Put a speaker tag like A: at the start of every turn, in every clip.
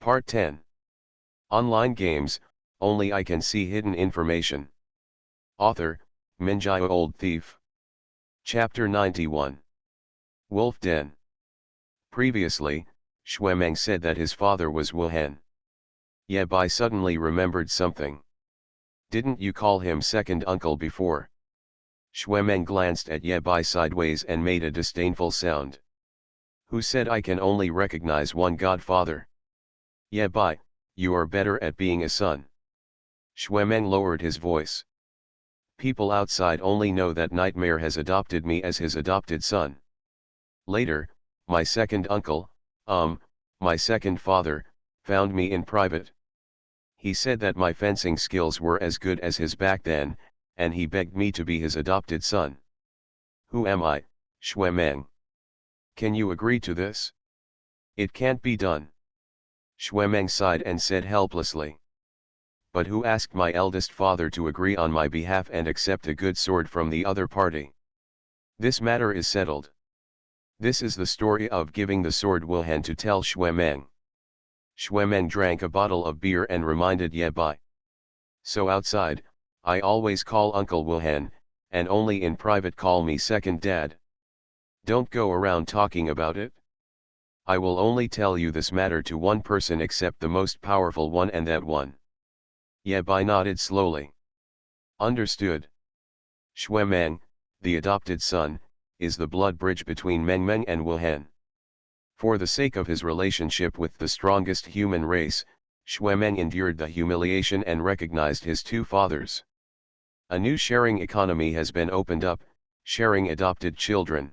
A: Part 10. Online games, only I can see hidden information. Author, Minjio Old Thief. Chapter 91. Wolf Den. Previously, Xuemeng said that his father was Wuhan. Ye Bai suddenly remembered something. Didn't you call him second uncle before? Xuemeng glanced at Ye Bai sideways and made a disdainful sound. Who said I can only recognize one godfather? Ye Bai, you are better at being a son. Xuemeng lowered his voice. People outside only know that Nightmare has adopted me as his adopted son. Later, my second uncle, my second father, found me in private. He said that my fencing skills were as good as his back then, and he begged me to be his adopted son. Who am I, Xuemeng? Can you agree to this? It can't be done. Xuemeng sighed and said helplessly. But who asked my eldest father to agree on my behalf and accept a good sword from the other party? This matter is settled. This is the story of giving the sword Wuhan to tell Xuemeng. Xuemeng drank a bottle of beer and reminded Ye Bai. So outside, I always call Uncle Wuhan, and only in private call me second dad. Don't go around talking about it. I will only tell you this matter to one person except the most powerful one, and that one. Ye Bai nodded slowly. Understood. Xuemeng, the adopted son, is the blood bridge between Mengmeng and Wuhan. For the sake of his relationship with the strongest human race, Xuemeng endured the humiliation and recognized his two fathers. A new sharing economy has been opened up, sharing adopted children.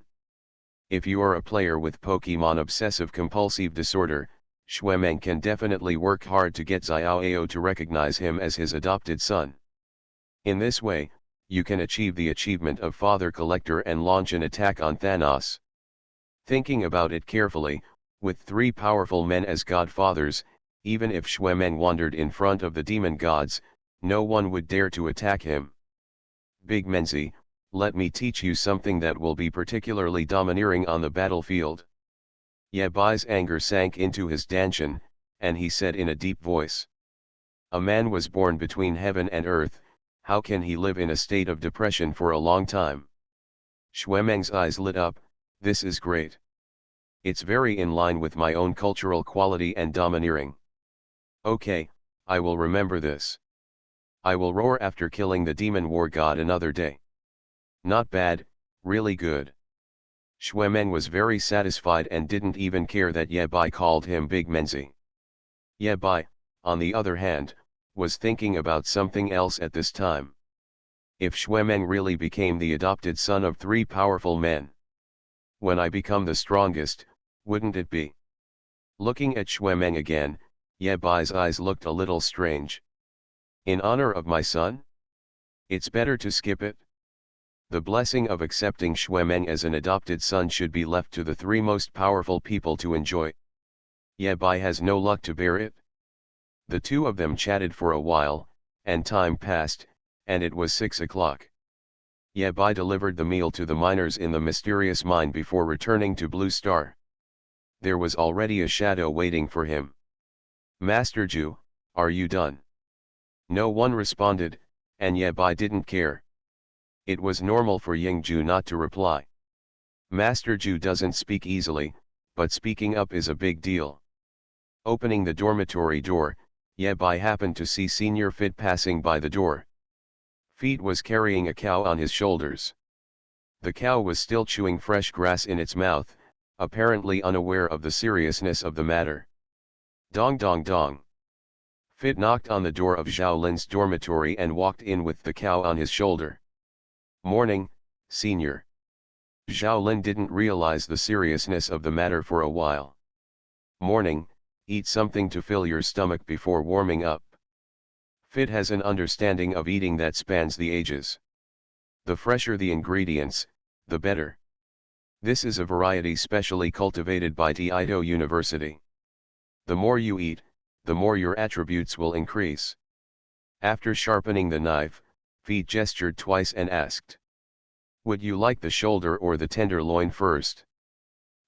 A: If you are a player with Pokemon obsessive-compulsive disorder, Xuemeng can definitely work hard to get Xiaoao to recognize him as his adopted son. In this way, you can achieve the achievement of Father Collector and launch an attack on Thanos. Thinking about it carefully, with three powerful men as godfathers, even if Xuemeng wandered in front of the demon gods, no one would dare to attack him. Big Menzi, let me teach you something that will be particularly domineering on the battlefield. Ye Bai's anger sank into his dantian, and he said in a deep voice. A man was born between heaven and earth, how can he live in a state of depression for a long time? Xuemeng's eyes lit up. This is great. It's very in line with my own cultural quality and domineering. Okay, I will remember this. I will roar after killing the demon war god another day. Not bad, really good. Xuemeng was very satisfied and didn't even care that Ye Bai called him Big Menzi. Ye Bai, on the other hand, was thinking about something else at this time. If Xuemeng really became the adopted son of three powerful men, when I become the strongest, wouldn't it be? Looking at Xuemeng again, Ye Bai's eyes looked a little strange. In honor of my son? It's better to skip it. The blessing of accepting Xuemeng as an adopted son should be left to the three most powerful people to enjoy. Ye Bai has no luck to bear it. The two of them chatted for a while, and time passed, and it was 6 o'clock. Ye Bai delivered the meal to the miners in the mysterious mine before returning to Blue Star. There was already a shadow waiting for him. Master Ju, are you done? No one responded, and Ye Bai didn't care. It was normal for Ying Ju not to reply. Master Ju doesn't speak easily, but speaking up is a big deal. Opening the dormitory door, Ye Bai happened to see Senior Fit passing by the door. Fit was carrying a cow on his shoulders. The cow was still chewing fresh grass in its mouth, apparently unaware of the seriousness of the matter. Dong dong dong. Fit knocked on the door of Zhao Lin's dormitory and walked in with the cow on his shoulder. Morning, Senior. Zhao Lin didn't realize the seriousness of the matter for a while. Morning, eat something to fill your stomach before warming up. Fit has an understanding of eating that spans the ages. The fresher the ingredients, the better. This is a variety specially cultivated by Taito University. The more you eat, the more your attributes will increase. After sharpening the knife, Fit gestured twice and asked. Would you like the shoulder or the tenderloin first?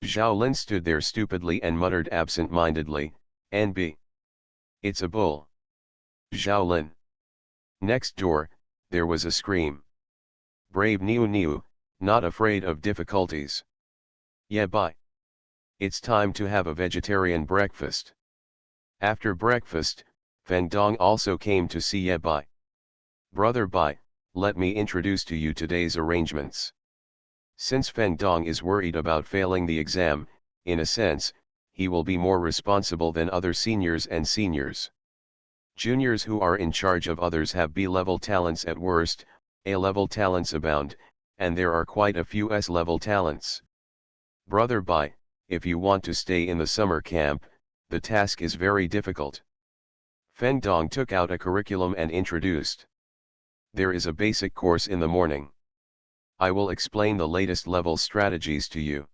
A: Zhao Lin stood there stupidly and muttered absent-mindedly, NB. It's a bull. Zhaolin. Next door, there was a scream. Brave Niu Niu, not afraid of difficulties. Yeah, bye. It's time to have a vegetarian breakfast. After breakfast, Feng Dong also came to see Ye Bai. Brother Bai, let me introduce to you today's arrangements. Since Feng Dong is worried about failing the exam, in a sense, he will be more responsible than other seniors and seniors. Juniors who are in charge of others have B-level talents at worst, A-level talents abound, and there are quite a few S-level talents. Brother Bai, if you want to stay in the summer camp, the task is very difficult. Feng Dong took out a curriculum and introduced. There is a basic course in the morning. I will explain the latest level strategies to you.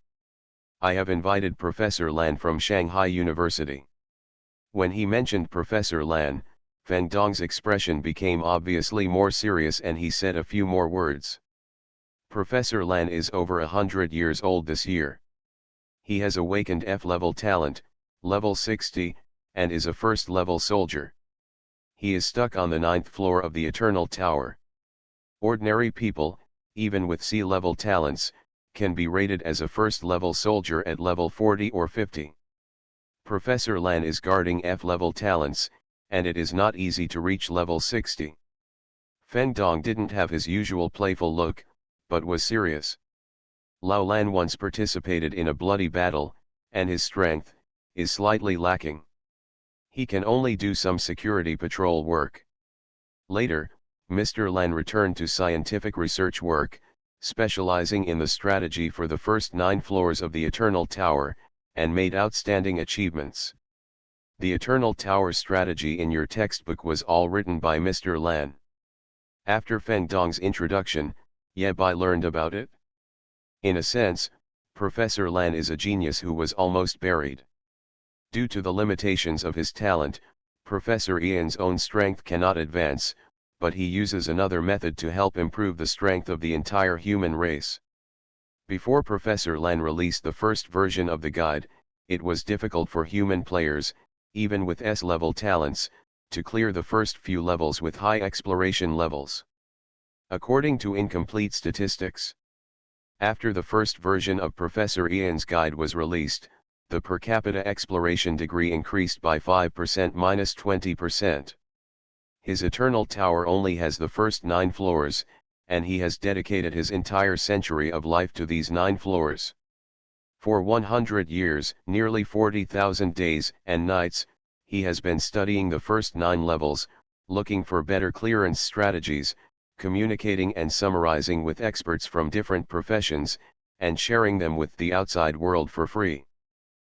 A: I have invited Professor Lan from Shanghai University. When he mentioned Professor Lan, Feng Dong's expression became obviously more serious and he said a few more words. Professor Lan is over 100 years old this year. He has awakened F-level talent, level 60, and is a first-level soldier. He is stuck on the 9th floor of the Eternal Tower. Ordinary people, even with C-level talents, can be rated as a first-level soldier at level 40 or 50. Professor Lan is guarding F-level talents, and it is not easy to reach level 60. Feng Dong didn't have his usual playful look, but was serious. Lao Lan once participated in a bloody battle, and his strength is slightly lacking. He can only do some security patrol work. Later, Mr. Lan returned to scientific research work, specializing in the strategy for the first 9 floors of the Eternal Tower, and made outstanding achievements. The Eternal Tower strategy in your textbook was all written by Mr. Lan. After Feng Dong's introduction, Ye Bai learned about it. In a sense, Professor Lan is a genius who was almost buried. Due to the limitations of his talent, Professor Ian's own strength cannot advance, but he uses another method to help improve the strength of the entire human race. Before Professor Lan released the first version of the guide, it was difficult for human players, even with S-level talents, to clear the first few levels with high exploration levels. According to incomplete statistics, after the first version of Professor Ian's guide was released, the per capita exploration degree increased by 5%-20%. His Eternal Tower only has the first 9 floors, and he has dedicated his entire century of life to these 9 floors. For 100 years, nearly 40,000 days and nights, he has been studying the first 9 levels, looking for better clearance strategies, communicating and summarizing with experts from different professions, and sharing them with the outside world for free.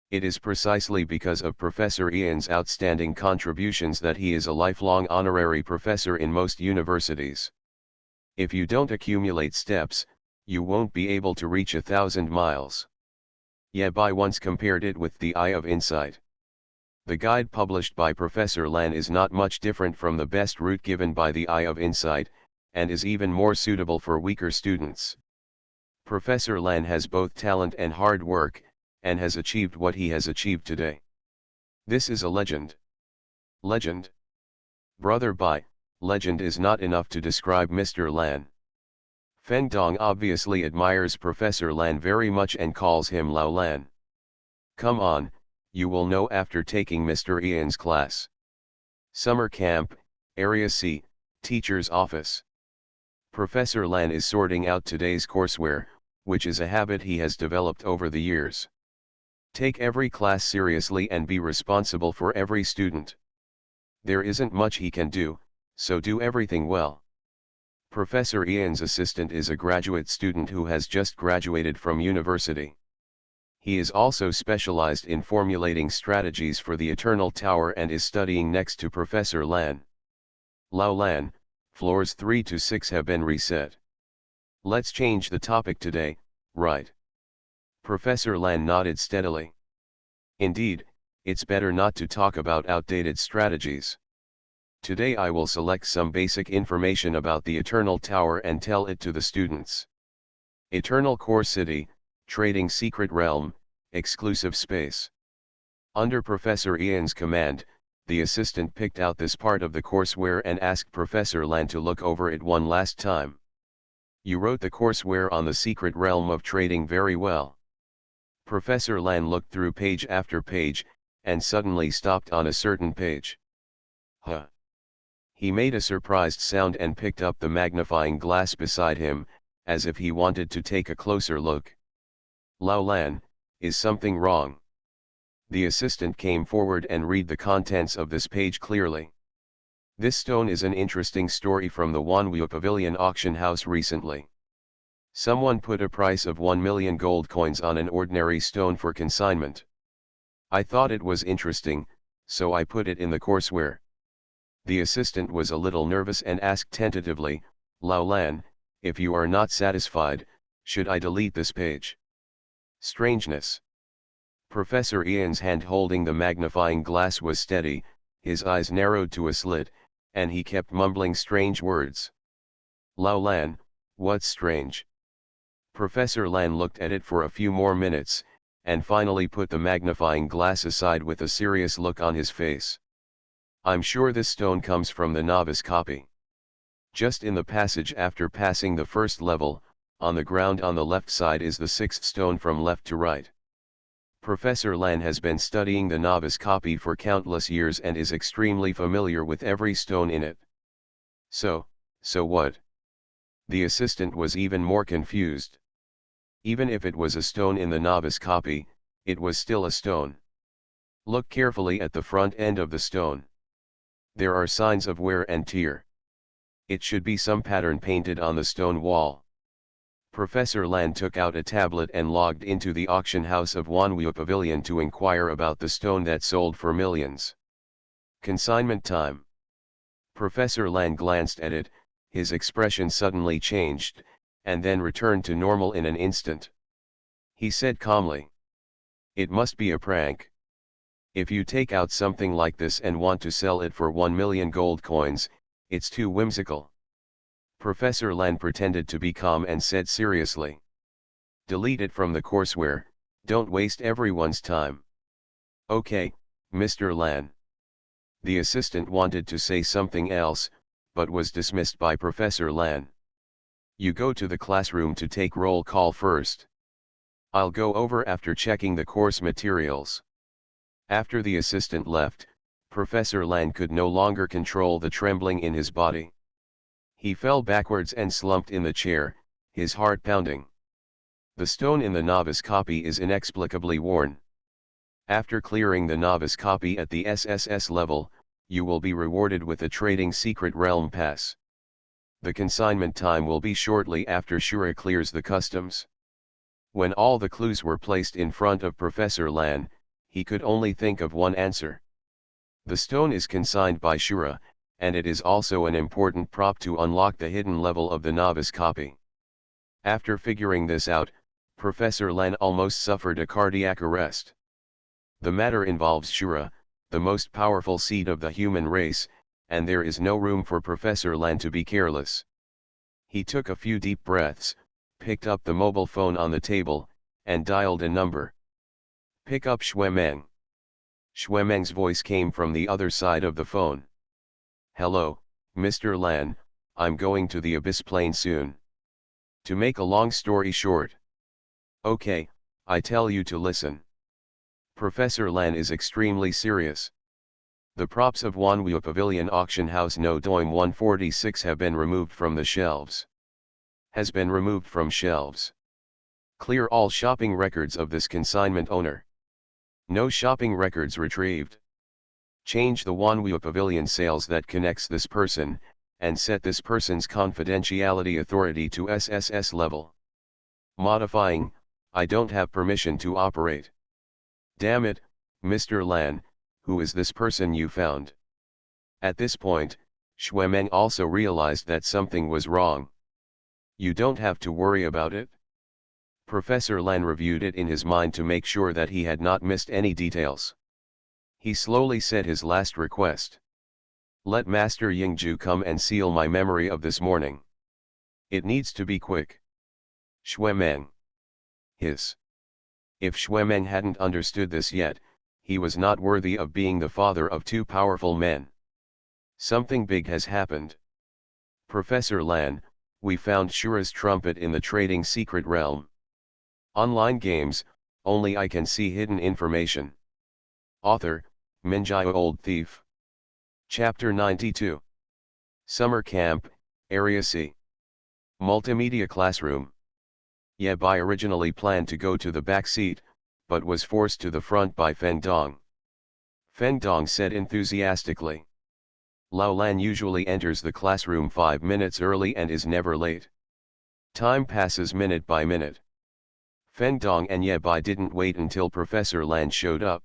A: It is precisely because of Professor Ian's outstanding contributions that he is a lifelong honorary professor in most universities. If you don't accumulate steps, you won't be able to reach 1,000 miles. Ye Bai once compared it with the Eye of Insight. The guide published by Professor Lan is not much different from the best route given by the Eye of Insight, and is even more suitable for weaker students. Professor Lan has both talent and hard work, and has achieved what he has achieved today. This is a legend. Legend? Brother Bai, legend is not enough to describe Mr. Lan. Feng Dong obviously admires Professor Lan very much and calls him Lao Lan. Come on, you will know after taking Mr. Ian's class. Summer Camp, Area C, Teacher's Office. Professor Lan is sorting out today's courseware, which is a habit he has developed over the years. Take every class seriously and be responsible for every student. There isn't much he can do, so do everything well. Professor Ian's assistant is a graduate student who has just graduated from university. He is also specialized in formulating strategies for the Eternal Tower and is studying next to Professor Lan. Lao Lan, floors 3 to 6 have been reset. Let's change the topic today, right? Professor Lan nodded steadily. Indeed, it's better not to talk about outdated strategies. Today I will select some basic information about the Eternal Tower and tell it to the students. Eternal Core City, Trading Secret Realm, Exclusive Space. Under Professor Ian's command, The assistant picked out this part of the courseware and asked Professor Lan to look over it one last time. You wrote the courseware on the secret realm of trading very well. Professor Lan looked through page after page, and suddenly stopped on a certain page. Huh. He made a surprised sound and picked up the magnifying glass beside him, as if he wanted to take a closer look. Lao Lan, is something wrong? The assistant came forward and read the contents of this page clearly. This stone is an interesting story from the Wanwu Pavilion auction house recently. Someone put a price of 1 million gold coins on an ordinary stone for consignment. I thought it was interesting, so I put it in the courseware. The assistant was a little nervous and asked tentatively, Lao Lan, if you are not satisfied, should I delete this page? Strangeness. Professor Ian's hand holding the magnifying glass was steady, his eyes narrowed to a slit, and he kept mumbling strange words. Lao Lan, what's strange? Professor Lan looked at it for a few more minutes, and finally put the magnifying glass aside with a serious look on his face. I'm sure this stone comes from the novice copy. Just in the passage after passing the first level, on the ground on the left side is the sixth stone from left to right. Professor Lan has been studying the novice copy for countless years and is extremely familiar with every stone in it. So what? The assistant was even more confused. Even if it was a stone in the novice copy, it was still a stone. Look carefully at the front end of the stone. There are signs of wear and tear. It should be some pattern painted on the stone wall. Professor Lan took out a tablet and logged into the auction house of Wanwu Pavilion to inquire about the stone that sold for millions. Consignment time. Professor Lan glanced at it, his expression suddenly changed, and then returned to normal in an instant. He said calmly, "It must be a prank. If you take out something like this and want to sell it for 1 million gold coins, it's too whimsical." Professor Lan pretended to be calm and said seriously, "Delete it from the courseware, don't waste everyone's time." "Okay, Mr. Lan." The assistant wanted to say something else, but was dismissed by Professor Lan. "You go to the classroom to take roll call first. I'll go over after checking the course materials." After the assistant left, Professor Lan could no longer control the trembling in his body. He fell backwards and slumped in the chair, his heart pounding. The stone in the novice copy is inexplicably worn. After clearing the novice copy at the SSS level, you will be rewarded with a trading secret realm pass. The consignment time will be shortly after Shura clears the customs. When all the clues were placed in front of Professor Lan, he could only think of one answer. The stone is consigned by Shura, and it is also an important prop to unlock the hidden level of the novice copy. After figuring this out, Professor Lan almost suffered a cardiac arrest. The matter involves Shura, the most powerful seed of the human race, and there is no room for Professor Lan to be careless. He took a few deep breaths, picked up the mobile phone on the table, and dialed a number. "Pick up Xuemeng." Xuemeng's voice came from the other side of the phone. "Hello, Mr. Lan, I'm going to the Abyss Plain soon. To make a long story short." "Okay, I tell you to listen." Professor Lan is extremely serious. The props of Wanwu Pavilion Auction House No Doim 146 have been removed from the shelves. Has been removed from shelves. Clear all shopping records of this consignment owner. No shopping records retrieved. Change the Wanwu Pavilion sales that connects this person, and set this person's confidentiality authority to SSS level. Modifying, I don't have permission to operate. Damn it, Mr. Lan, who is this person you found? At this point, Xuemeng also realized that something was wrong. You don't have to worry about it. Professor Lan reviewed it in his mind to make sure that he had not missed any details. He slowly said his last request. Let Master Yingju come and seal my memory of this morning. It needs to be quick. Xuemeng. His. If Xuemeng hadn't understood this yet, he was not worthy of being the father of two powerful men. Something big has happened. Professor Lan, we found Shura's trumpet in the trading secret realm. Online games, only I can see hidden information. Author, Minjio Old Thief. Chapter 92. Summer Camp, Area C. Multimedia Classroom. Yebai originally planned to go to the back seat, but was forced to the front by Feng Dong. Feng Dong said enthusiastically. Lao Lan usually enters the classroom 5 minutes early and is never late. Time passes minute by minute. Feng Dong and Yebai didn't wait until Professor Lan showed up.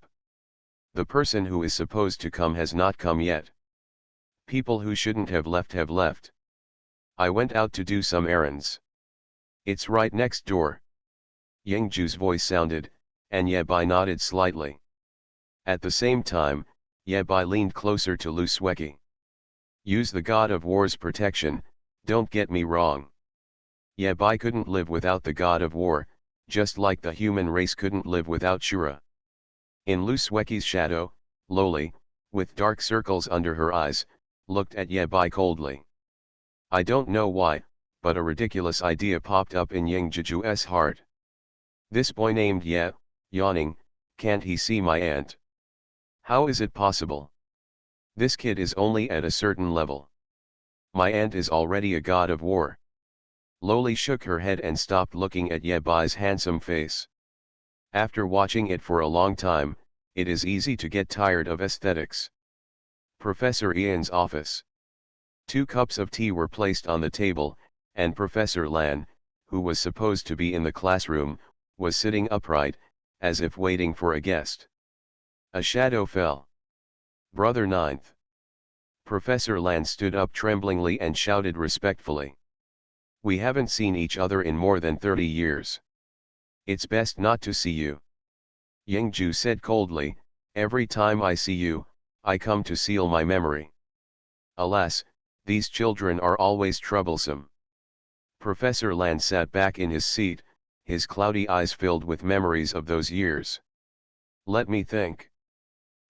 A: The person who is supposed to come has not come yet. People who shouldn't have left have left. I went out to do some errands. It's right next door. Yingju's voice sounded, and Yebai nodded slightly. At the same time, Yebai leaned closer to Lu Sueki. Use the god of war's protection, don't get me wrong. Yebai couldn't live without the god of war, just like the human race couldn't live without Shura. In Lu Sueki's shadow, Loli, with dark circles under her eyes, looked at Yebai coldly. I don't know why, but a ridiculous idea popped up in Yingju's heart. This boy named Ye, yawning, can't he see my aunt? How is it possible? This kid is only at a certain level. My aunt is already a god of war. Loli shook her head and stopped looking at Yebai's handsome face. After watching it for a long time, it is easy to get tired of aesthetics. Professor Ian's office. 2 cups of tea were placed on the table, and Professor Lan, who was supposed to be in the classroom, was sitting upright, as if waiting for a guest. A shadow fell. Brother Ninth. Professor Lan stood up tremblingly and shouted respectfully. We haven't seen each other in more than 30 years. It's best not to see you. Yingju said coldly, every time I see you, I come to seal my memory. Alas, these children are always troublesome. Professor Lan sat back in his seat, his cloudy eyes filled with memories of those years. Let me think.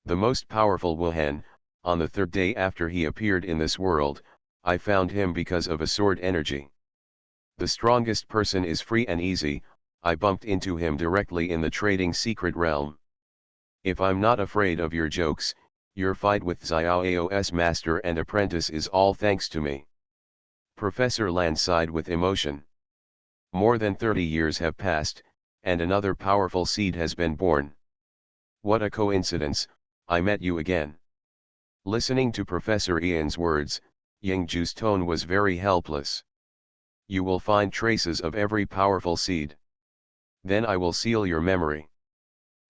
A: The most powerful Wuhan, on the 3rd day after he appeared in this world, I found him because of a sword energy. The strongest person is free and easy, I bumped into him directly in the trading secret realm. If I'm not afraid of your jokes, your fight with Xiao Aos master and apprentice is all thanks to me. Professor Lan sighed with emotion. More than 30 years have passed, and another powerful seed has been born. What a coincidence, I met you again. Listening to Professor Ian's words, Yingju's tone was very helpless. You will find traces of every powerful seed. Then I will seal your memory.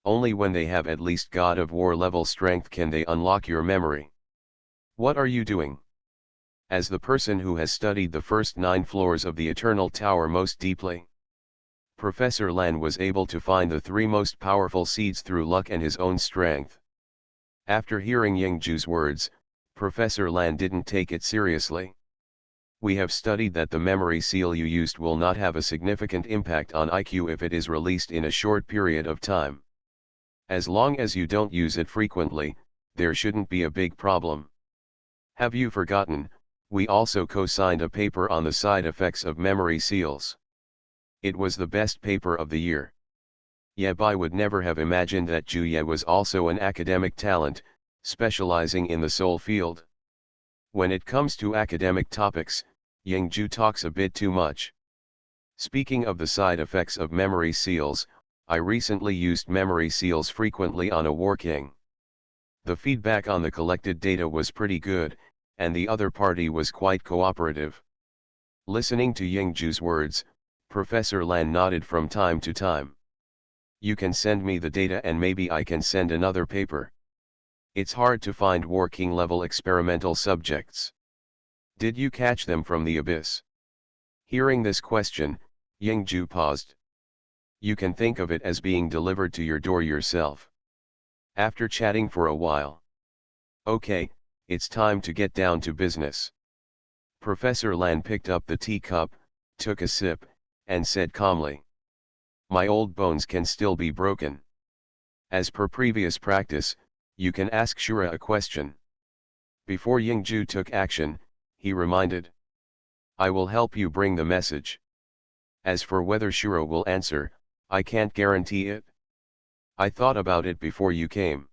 A: Only when they have at least God of War level strength can they unlock your memory. What are you doing? As the person who has studied the first 9 floors of the Eternal Tower most deeply, Professor Lan was able to find the 3 most powerful seeds through luck and his own strength. After hearing Yingju's words, Professor Lan didn't take it seriously. We have studied that the memory seal you used will not have a significant impact on IQ if it is released in a short period of time. As long as you don't use it frequently, there shouldn't be a big problem. Have you forgotten, we also co-signed a paper on the side effects of memory seals. It was the best paper of the year. Yebai would never have imagined that Zhu Ye was also an academic talent, specializing in the soul field. When it comes to academic topics, Yingju talks a bit too much. Speaking of the side effects of memory seals, I recently used memory seals frequently on a war king. The feedback on the collected data was pretty good, and the other party was quite cooperative. Listening to Yingju's words, Professor Lan nodded from time to time. You can send me the data and maybe I can send another paper. It's hard to find war king level experimental subjects. Did you catch them from the abyss? Hearing this question, Yingju paused. You can think of it as being delivered to your door yourself. After chatting for a while. Okay, it's time to get down to business. Professor Lan picked up the teacup, took a sip, and said calmly. My old bones can still be broken. As per previous practice, you can ask Shura a question. Before Yingju took action, he reminded. I will help you bring the message. As for whether Shura will answer, I can't guarantee it. I thought about it before you came.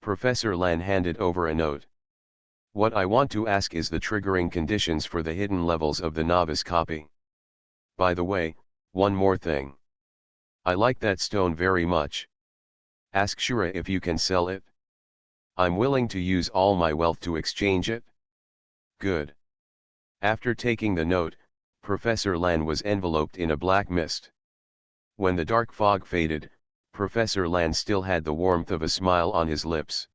A: Professor Lan handed over a note. What I want to ask is the triggering conditions for the hidden levels of the novice copy. By the way, one more thing. I like that stone very much. Ask Shura if you can sell it. I'm willing to use all my wealth to exchange it. Good. After taking the note, Professor Lan was enveloped in a black mist. When the dark fog faded, Professor Lan still had the warmth of a smile on his lips.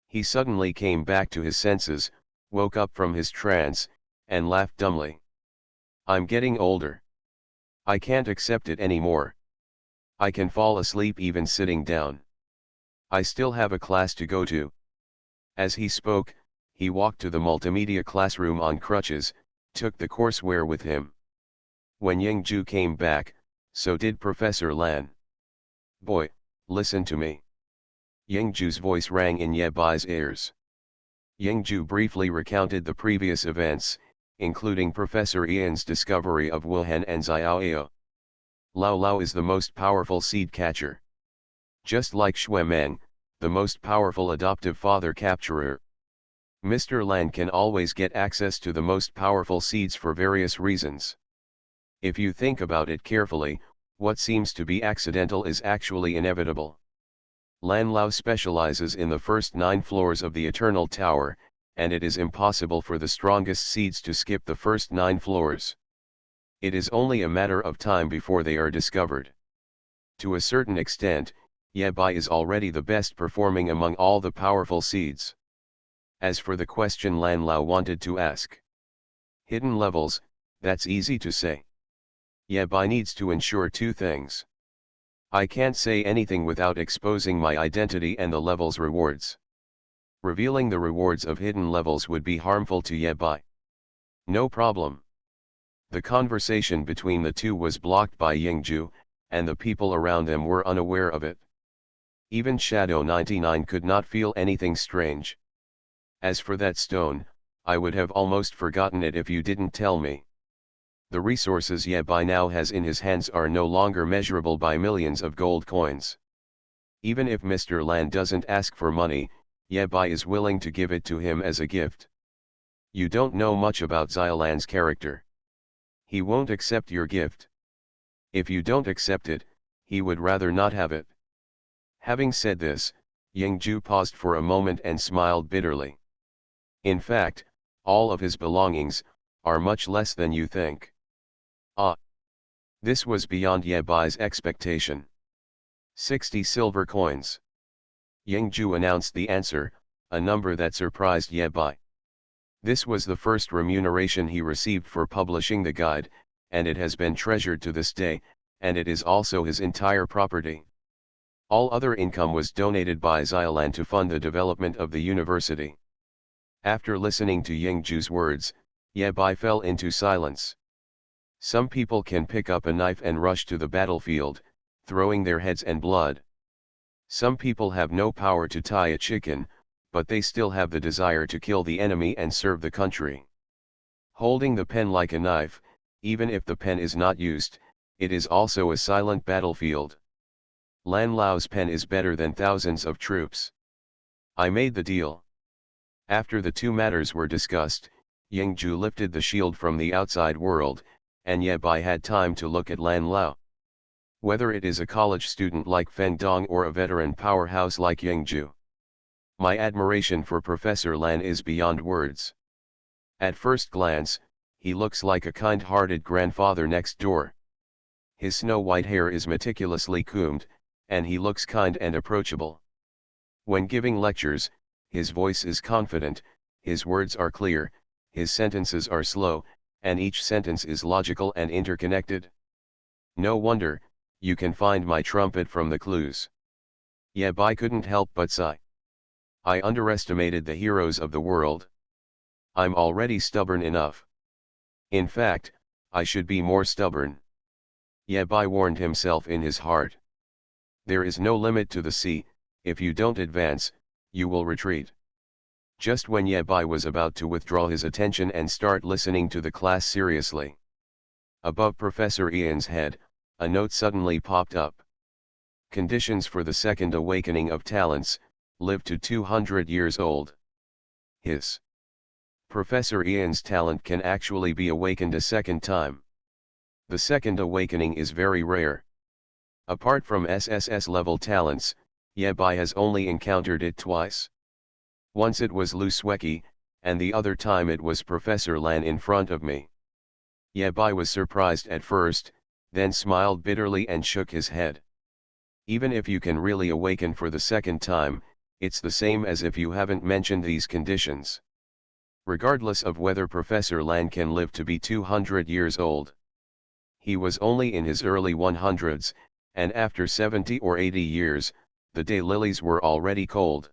A: He suddenly came back to his senses, woke up from his trance, and laughed dumbly. I'm getting older. I can't accept it anymore. I can fall asleep even sitting down. I still have a class to go to. As he spoke, he walked to the multimedia classroom on crutches, took the courseware with him. When Yingju came back, so did Professor Lan. Boy, listen to me. Yingju's voice rang in Ye Bai's ears. Yingju briefly recounted the previous events, including Professor Ian's discovery of Wuhan and Xiaoyao. Lao Lao is the most powerful seed catcher. Just like Xue Meng, the most powerful adoptive father capturer. Mr. Lan can always get access to the most powerful seeds for various reasons. If you think about it carefully, what seems to be accidental is actually inevitable. Lan Lao specializes in the first 9 floors of the Eternal Tower, and it is impossible for the strongest seeds to skip the first 9 floors. It is only a matter of time before they are discovered. To a certain extent, Ye Bai is already the best performing among all the powerful seeds. As for the question Lan Lao wanted to ask. Hidden levels, that's easy to say. Ye Bai needs to ensure 2 things. I can't say anything without exposing my identity and the level's rewards. Revealing the rewards of hidden levels would be harmful to Ye Bai. No problem. The conversation between the two was blocked by Yingju, and the people around them were unaware of it. Even Shadow 99 could not feel anything strange. As for that stone, I would have almost forgotten it if you didn't tell me. The resources Ye Bai now has in his hands are no longer measurable by millions of gold coins. Even if Mr. Lan doesn't ask for money, Ye Bai is willing to give it to him as a gift. You don't know much about Xiaolan's character. He won't accept your gift. If you don't accept it, he would rather not have it. Having said this, Yingju paused for a moment and smiled bitterly. In fact, all of his belongings are much less than you think. Ah! This was beyond Ye Bai's expectation. 60 silver coins. Yingju announced the answer, a number that surprised Ye Bai. This was the first remuneration he received for publishing the guide, and it has been treasured to this day, and it is also his entire property. All other income was donated by Xiaolan to fund the development of the university. After listening to Yingju's words, Ye Bai fell into silence. Some people can pick up a knife and rush to the battlefield, throwing their heads and blood. Some people have no power to tie a chicken, but they still have the desire to kill the enemy and serve the country. Holding the pen like a knife, even if the pen is not used, it is also a silent battlefield. Lan Lao's pen is better than thousands of troops. I made the deal. After the two matters were discussed, Yingju lifted the shield from the outside world, and Ye Bai had time to look at Lan Lao. Whether it is a college student like Feng Dong or a veteran powerhouse like Yingju. My admiration for Professor Lan is beyond words. At first glance, he looks like a kind-hearted grandfather next door. His snow-white hair is meticulously combed, and he looks kind and approachable. When giving lectures, his voice is confident, his words are clear, his sentences are slow, and each sentence is logical and interconnected. No wonder, you can find my trumpet from the clues. Ye Bai couldn't help but sigh. I underestimated the heroes of the world. I'm already stubborn enough. In fact, I should be more stubborn. Ye Bai warned himself in his heart. There is no limit to the sea, if you don't advance, you will retreat. Just when Ye Bai was about to withdraw his attention and start listening to the class seriously, above Professor Ian's head, a note suddenly popped up. Conditions for the second awakening of talents, live to 200 years old. His Professor Ian's talent can actually be awakened a second time. The second awakening is very rare. Apart from SSS level talents, Ye Bai has only encountered it twice. Once it was Lu Sueki, and the other time it was Professor Lan in front of me. Ye Bai was surprised at first, then smiled bitterly and shook his head. Even if you can really awaken for the second time, it's the same as if you haven't mentioned these conditions. Regardless of whether Professor Lan can live to be 200 years old. He was only in his early 100s, and after 70 or 80 years, the daylilies were already cold.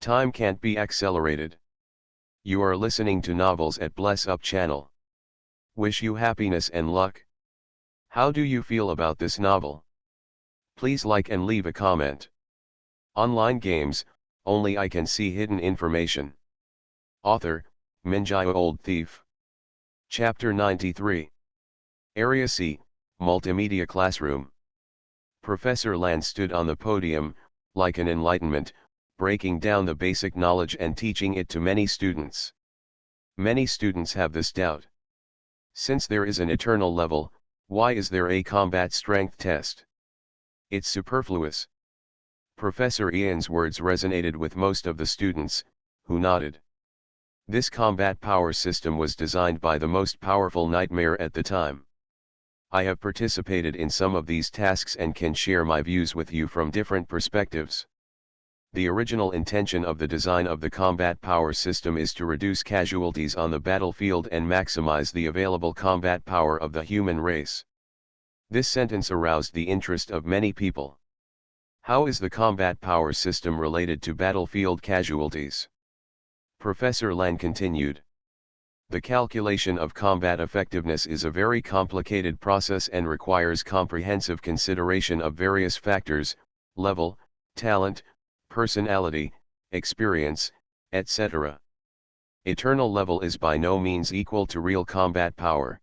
A: Time can't be accelerated. You are listening to Novels at Bless Up channel. Wish you happiness and luck. How do you feel about this novel? Please like and leave a comment. Online games, only I can see hidden information. Author, Minjaya Old Thief. Chapter 93. Area C, Multimedia Classroom. Professor Lan stood on the podium, like an enlightenment, breaking down the basic knowledge and teaching it to many students. Many students have this doubt. Since there is an eternal level, why is there a combat strength test? It's superfluous. Professor Ian's words resonated with most of the students, who nodded. This combat power system was designed by the most powerful nightmare at the time. I have participated in some of these tasks and can share my views with you from different perspectives. The original intention of the design of the combat power system is to reduce casualties on the battlefield and maximize the available combat power of the human race. This sentence aroused the interest of many people. How is the combat power system related to battlefield casualties? Professor Lan continued. The calculation of combat effectiveness is a very complicated process and requires comprehensive consideration of various factors, level, talent, personality, experience, etc. Eternal level is by no means equal to real combat power.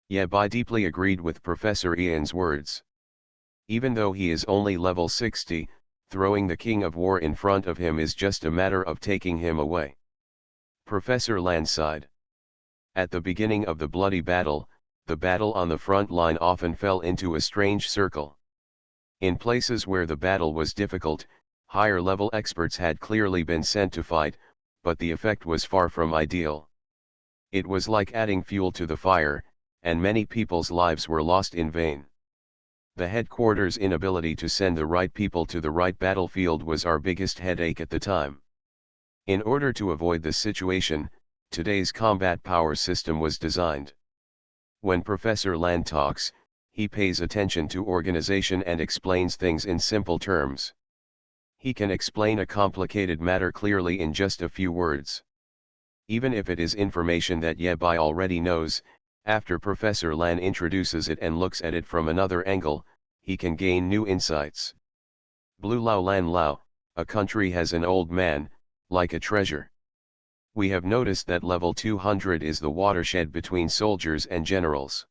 A: Ye Bai deeply agreed with Professor Ian's words. Even though he is only level 60, throwing the King of War in front of him is just a matter of taking him away. Professor Lan sighed. At the beginning of the bloody battle, the battle on the front line often fell into a strange circle. In places where the battle was difficult, higher-level experts had clearly been sent to fight, but the effect was far from ideal. It was like adding fuel to the fire, and many people's lives were lost in vain. The headquarters' inability to send the right people to the right battlefield was our biggest headache at the time. In order to avoid this situation, today's combat power system was designed. When Professor Lan talks, he pays attention to organization and explains things in simple terms. He can explain a complicated matter clearly in just a few words. Even if it is information that Ye Bai already knows, after Professor Lan introduces it and looks at it from another angle, he can gain new insights. Blue Lao Lan Lao, a country has an old man, like a treasure. We have noticed that level 200 is the watershed between soldiers and generals.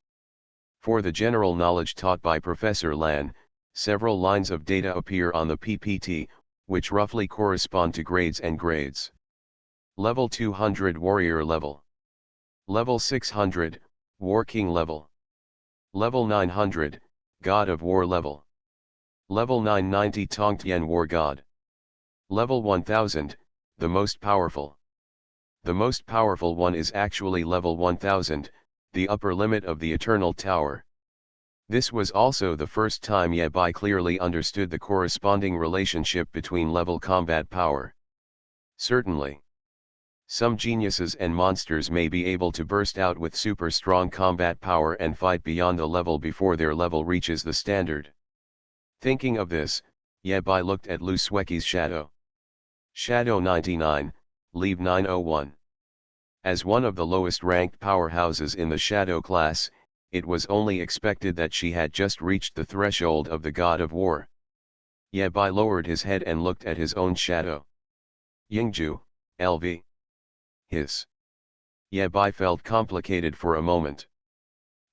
A: For the general knowledge taught by Professor Lan, several lines of data appear on the PPT, which roughly correspond to grades and grades. Level 200 Warrior level. Level 600, War King level. Level 900, God of War level. Level 990 Tongtian War God. Level 1000, the most powerful. The most powerful one is actually level 1000, the upper limit of the Eternal Tower. This was also the first time Ye Bai clearly understood the corresponding relationship between level combat power. Certainly, some geniuses and monsters may be able to burst out with super strong combat power and fight beyond the level before their level reaches the standard. Thinking of this, Ye Bai looked at Lu Sueki's shadow. Shadow 99, Leave 901. As one of the lowest ranked powerhouses in the Shadow class, it was only expected that she had just reached the threshold of the God of War. Ye Bai lowered his head and looked at his own shadow. Yingju, LV. His. Ye Bai felt complicated for a moment.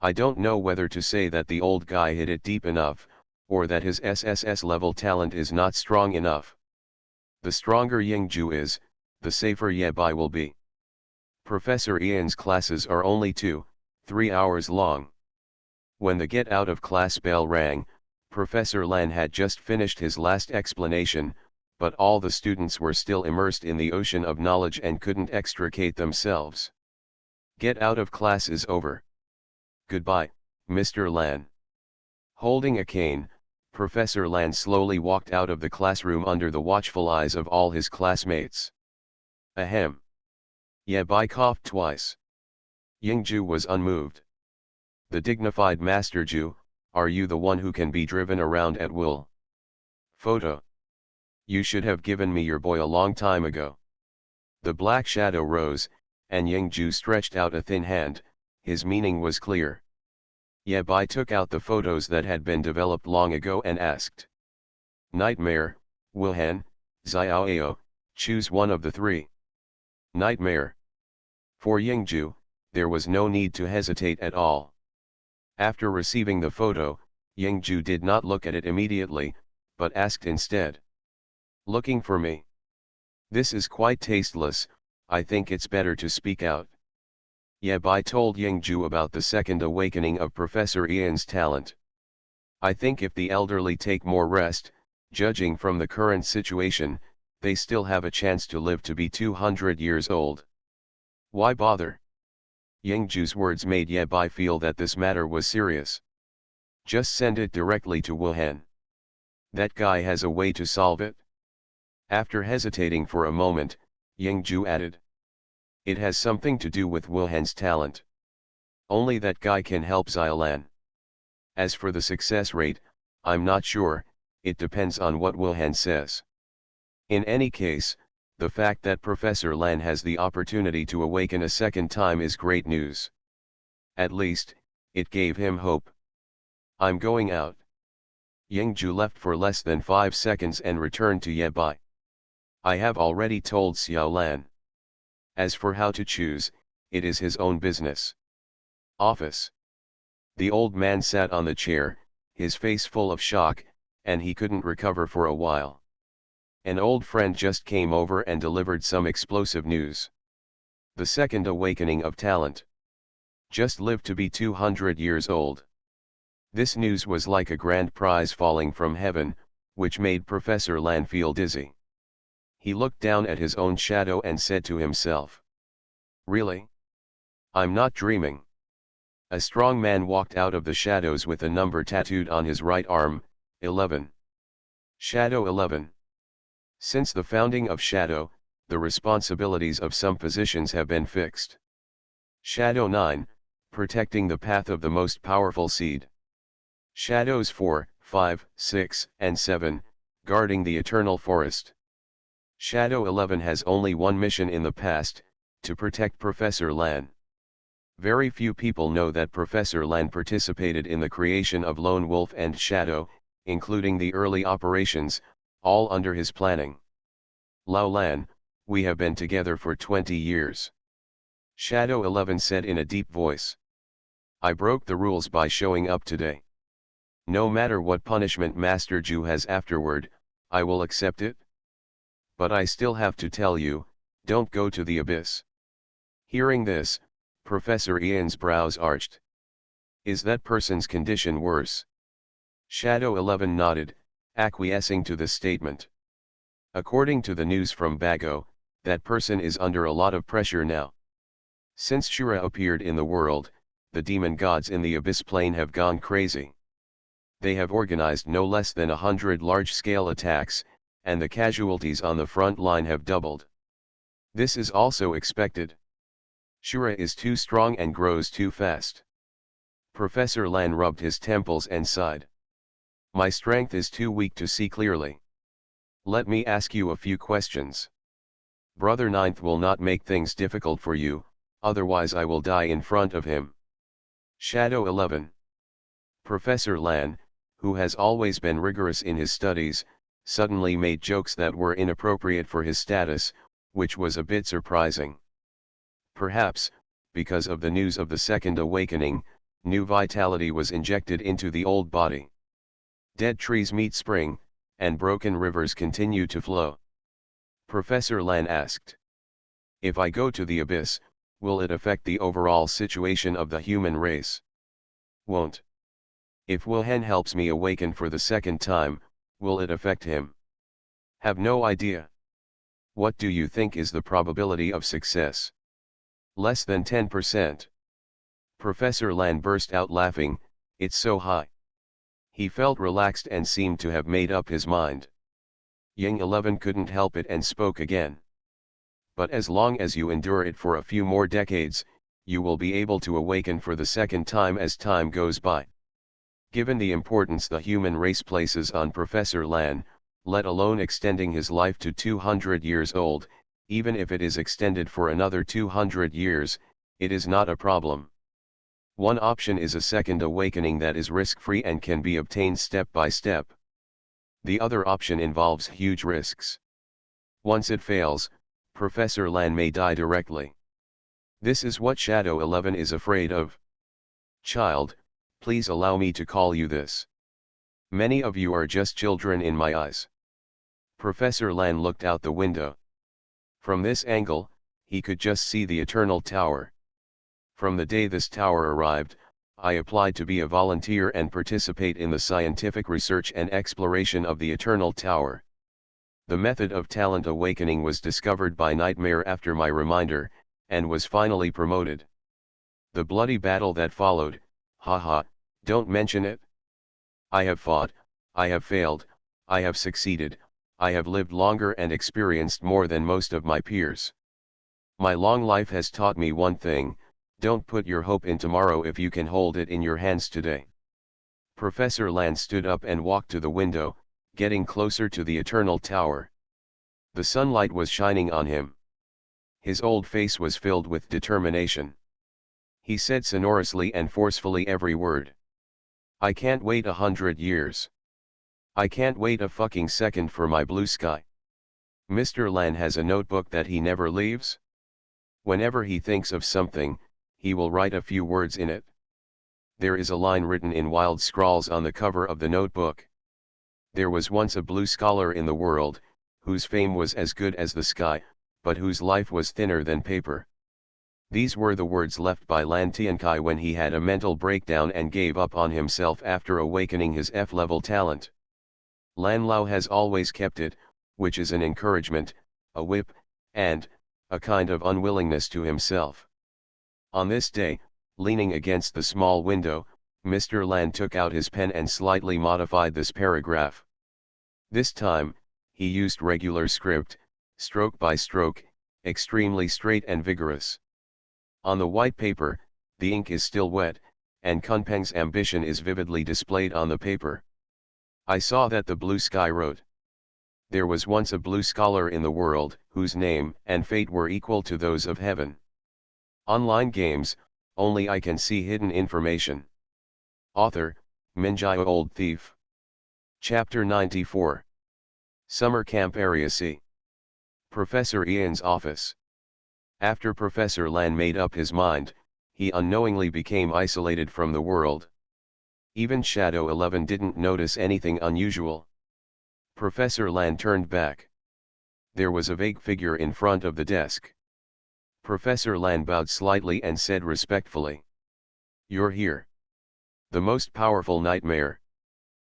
A: I don't know whether to say that the old guy hit it deep enough, or that his SSS level talent is not strong enough. The stronger Yingju is, the safer Ye Bai will be. Professor Ian's classes are only 2-3 hours long. When the get out of class bell rang, Professor Lan had just finished his last explanation, but all the students were still immersed in the ocean of knowledge and couldn't extricate themselves. Get out of class is over. Goodbye, Mr. Lan. Holding a cane, Professor Lan slowly walked out of the classroom under the watchful eyes of all his classmates. Ahem. Ye Bai coughed twice. Yingju was unmoved. The dignified Master Ju, are you the one who can be driven around at will? Photo. You should have given me your boy a long time ago. The black shadow rose, and Yingju stretched out a thin hand. His meaning was clear. Ye Bai took out the photos that had been developed long ago and asked. Nightmare, Wuhan, Xiaoao, choose one of the three. Nightmare. For Yingju, there was no need to hesitate at all. After receiving the photo, Yingju did not look at it immediately, but asked instead. Looking for me? This is quite tasteless, I think it's better to speak out. Ye Bai told Yingju about the second awakening of Professor Ian's talent. I think if the elderly take more rest, judging from the current situation, they still have a chance to live to be 200 years old. Why bother? Yingju's words made Ye Bai feel that this matter was serious. Just send it directly to Wuhan. That guy has a way to solve it. After hesitating for a moment, Yingju added. It has something to do with Wuhan's talent. Only that guy can help Xiaolan. As for the success rate, I'm not sure, it depends on what Wuhan says. In any case, the fact that Professor Lan has the opportunity to awaken a second time is great news. At least, it gave him hope. I'm going out. Yingju left for less than 5 seconds and returned to Ye Bai. I have already told Xiaolan. As for how to choose, it is his own business. Office. The old man sat on the chair, his face full of shock, and he couldn't recover for a while. An old friend just came over and delivered some explosive news. The second awakening of talent. Just lived to be 200 years old. This news was like a grand prize falling from heaven, which made Professor Lan feel dizzy. He looked down at his own shadow and said to himself. Really? I'm not dreaming. A strong man walked out of the shadows with a number tattooed on his right arm, 11. Shadow 11. Since the founding of Shadow, the responsibilities of some positions have been fixed. Shadow 9, protecting the path of the most powerful seed. Shadows 4, 5, 6, and 7, guarding the eternal forest. Shadow 11 has only one mission in the past, to protect Professor Lan. Very few people know that Professor Lan participated in the creation of Lone Wolf and Shadow, including the early operations, all under his planning. Lao Lan, we have been together for 20 years. Shadow 11 said in a deep voice. I broke the rules by showing up today. No matter what punishment Master Ju has afterward, I will accept it. But I still have to tell you, don't go to the abyss. Hearing this, Professor Ian's brows arched. Is that person's condition worse? Shadow 11 nodded, acquiescing to the statement. According to the news from Bago, that person is under a lot of pressure now. Since Shura appeared in the world, the demon gods in the abyss plane have gone crazy. They have organized no less than 100 large-scale attacks, and the casualties on the front line have doubled. This is also expected. Shura is too strong and grows too fast. Professor Lan rubbed his temples and sighed. My strength is too weak to see clearly. Let me ask you a few questions. Brother Ninth will not make things difficult for you, otherwise I will die in front of him. Shadow 11. Professor Lan, who has always been rigorous in his studies, suddenly made jokes that were inappropriate for his status, which was a bit surprising. Perhaps, because of the news of the second awakening, new vitality was injected into the old body. Dead trees meet spring, and broken rivers continue to flow. Professor Lan asked. If I go to the abyss, will it affect the overall situation of the human race? Won't. If Wuhan helps me awaken for the second time, will it affect him? Have no idea. What do you think is the probability of success? Less than 10%. Professor Lan burst out laughing, it's so high. He felt relaxed and seemed to have made up his mind. Yang 11 couldn't help it and spoke again. But as long as you endure it for a few more decades, you will be able to awaken for the second time as time goes by. Given the importance the human race places on Professor Lan, let alone extending his life to 200 years old, even if it is extended for another 200 years, it is not a problem. One option is a second awakening that is risk-free and can be obtained step by step. The other option involves huge risks. Once it fails, Professor Lan may die directly. This is what Shadow 11 is afraid of. Child, please allow me to call you this. Many of you are just children in my eyes. Professor Lan looked out the window. From this angle, he could just see the Eternal Tower. From the day this tower arrived, I applied to be a volunteer and participate in the scientific research and exploration of the Eternal Tower. The method of talent awakening was discovered by Nightmare after my reminder, and was finally promoted. The bloody battle that followed, haha, don't mention it. I have fought, I have failed, I have succeeded, I have lived longer and experienced more than most of my peers. My long life has taught me one thing: don't put your hope in tomorrow if you can hold it in your hands today. Professor Lan stood up and walked to the window, getting closer to the Eternal Tower. The sunlight was shining on him. His old face was filled with determination. He said sonorously and forcefully every word. I can't wait 100 years. I can't wait a fucking second for my blue sky. Mr. Lan has a notebook that he never leaves. Whenever he thinks of something, he will write a few words in it. There is a line written in wild scrawls on the cover of the notebook. There was once a blue scholar in the world, whose fame was as good as the sky, but whose life was thinner than paper. These were the words left by Lan Tiankai when he had a mental breakdown and gave up on himself after awakening his F-level talent. Lan Lao has always kept it, which is an encouragement, a whip, and a kind of unwillingness to himself. On this day, leaning against the small window, Mr. Lan took out his pen and slightly modified this paragraph. This time, he used regular script, stroke by stroke, extremely straight and vigorous. On the white paper, the ink is still wet, and Kunpeng's ambition is vividly displayed on the paper. I saw that the blue sky wrote. There was once a blue scholar in the world, whose name and fate were equal to those of heaven. Online games, only I can see hidden information. Author, Minjai Old Thief. Chapter 94. Summer Camp Area C. Professor Ian's office. After Professor Lan made up his mind, he unknowingly became isolated from the world. Even Shadow 11 didn't notice anything unusual. Professor Lan turned back. There was a vague figure in front of the desk. Professor Lan bowed slightly and said respectfully, "You're here. The most powerful Nightmare.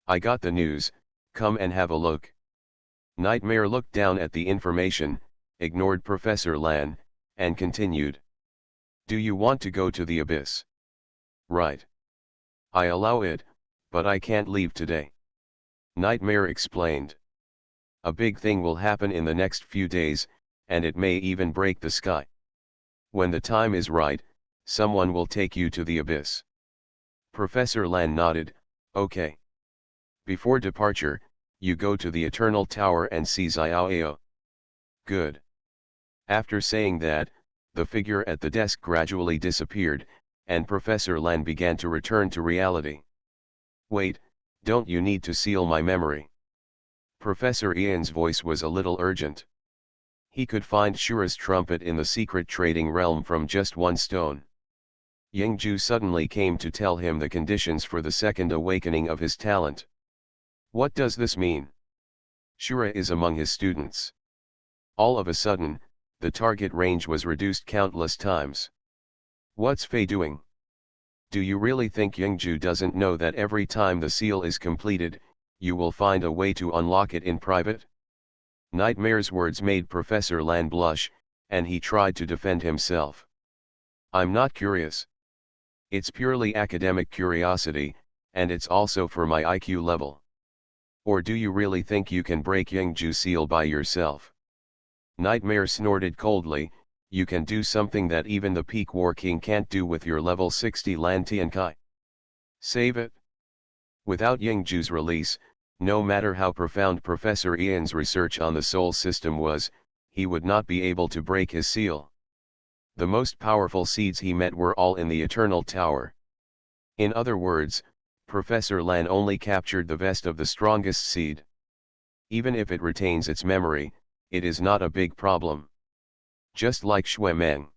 A: I got the news, come and have a look." Nightmare looked down at the information, ignored Professor Lan, and continued. "Do you want to go to the abyss?" "Right. I allow it, but I can't leave today." Nightmare explained. "A big thing will happen in the next few days, and it may even break the sky. When the time is right, someone will take you to the abyss." Professor Lan nodded, "Okay. Before departure, you go to the Eternal Tower and see Xiao Ao." "Good." After saying that, the figure at the desk gradually disappeared, and Professor Lan began to return to reality. "Wait, don't you need to seal my memory?" Professor Ian's voice was a little urgent. He could find Shura's trumpet in the secret trading realm from just one stone. Yingju suddenly came to tell him the conditions for the second awakening of his talent. What does this mean? Shura is among his students. All of a sudden, the target range was reduced countless times. What's Fei doing? Do you really think Yingju doesn't know that every time the seal is completed, you will find a way to unlock it in private? Nightmare's words made Professor Lan blush, and he tried to defend himself. I'm not curious. It's purely academic curiosity, and it's also for my IQ level. Or do you really think you can break Yingju's seal by yourself? Nightmare snorted coldly, you can do something that even the Peak War King can't do with your level 60 Lan Tiankai. Save it. Without Yingju's release, no matter how profound Professor Ian's research on the soul system was, he would not be able to break his seal. The most powerful seeds he met were all in the Eternal Tower. In other words, Professor Lan only captured the best of the strongest seed. Even if it retains its memory, it is not a big problem. Just like Xuemeng.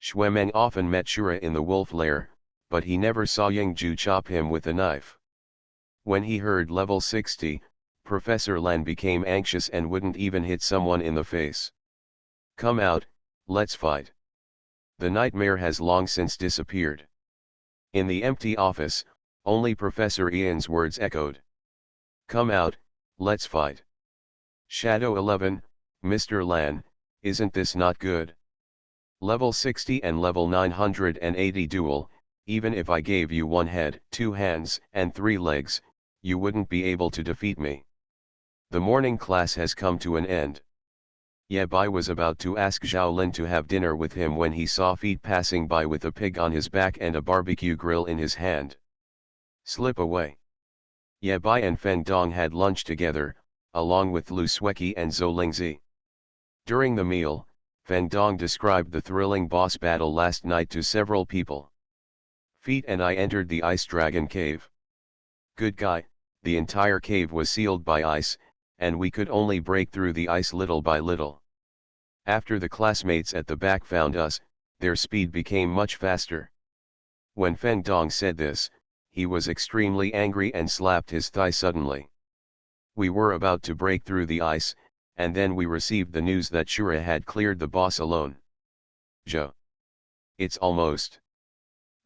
A: Xuemeng often met Shura in the wolf lair, but he never saw Yingju chop him with a knife. When he heard level 60, Professor Lan became anxious and wouldn't even hit someone in the face. Come out, let's fight. The nightmare has long since disappeared. In the empty office, only Professor Ian's words echoed. Come out, let's fight. Shadow 11, Mr. Lan, isn't this not good? Level 60 and level 980 duel, even if I gave you one head, 2 hands, and 3 legs, you wouldn't be able to defeat me. The morning class has come to an end. Ye Bai was about to ask Zhao Lin to have dinner with him when he saw Feet passing by with a pig on his back and a barbecue grill in his hand. Slip away. Ye Bai and Feng Dong had lunch together, along with Lu Sueki and Zhou Lingzi. During the meal, Feng Dong described the thrilling boss battle last night to several people. Feet and I entered the ice dragon cave. Good guy, the entire cave was sealed by ice, and we could only break through the ice little by little. After the classmates at the back found us, their speed became much faster. When Feng Dong said this, he was extremely angry and slapped his thigh suddenly. We were about to break through the ice, and then we received the news that Shura had cleared the boss alone. Zhou. It's almost.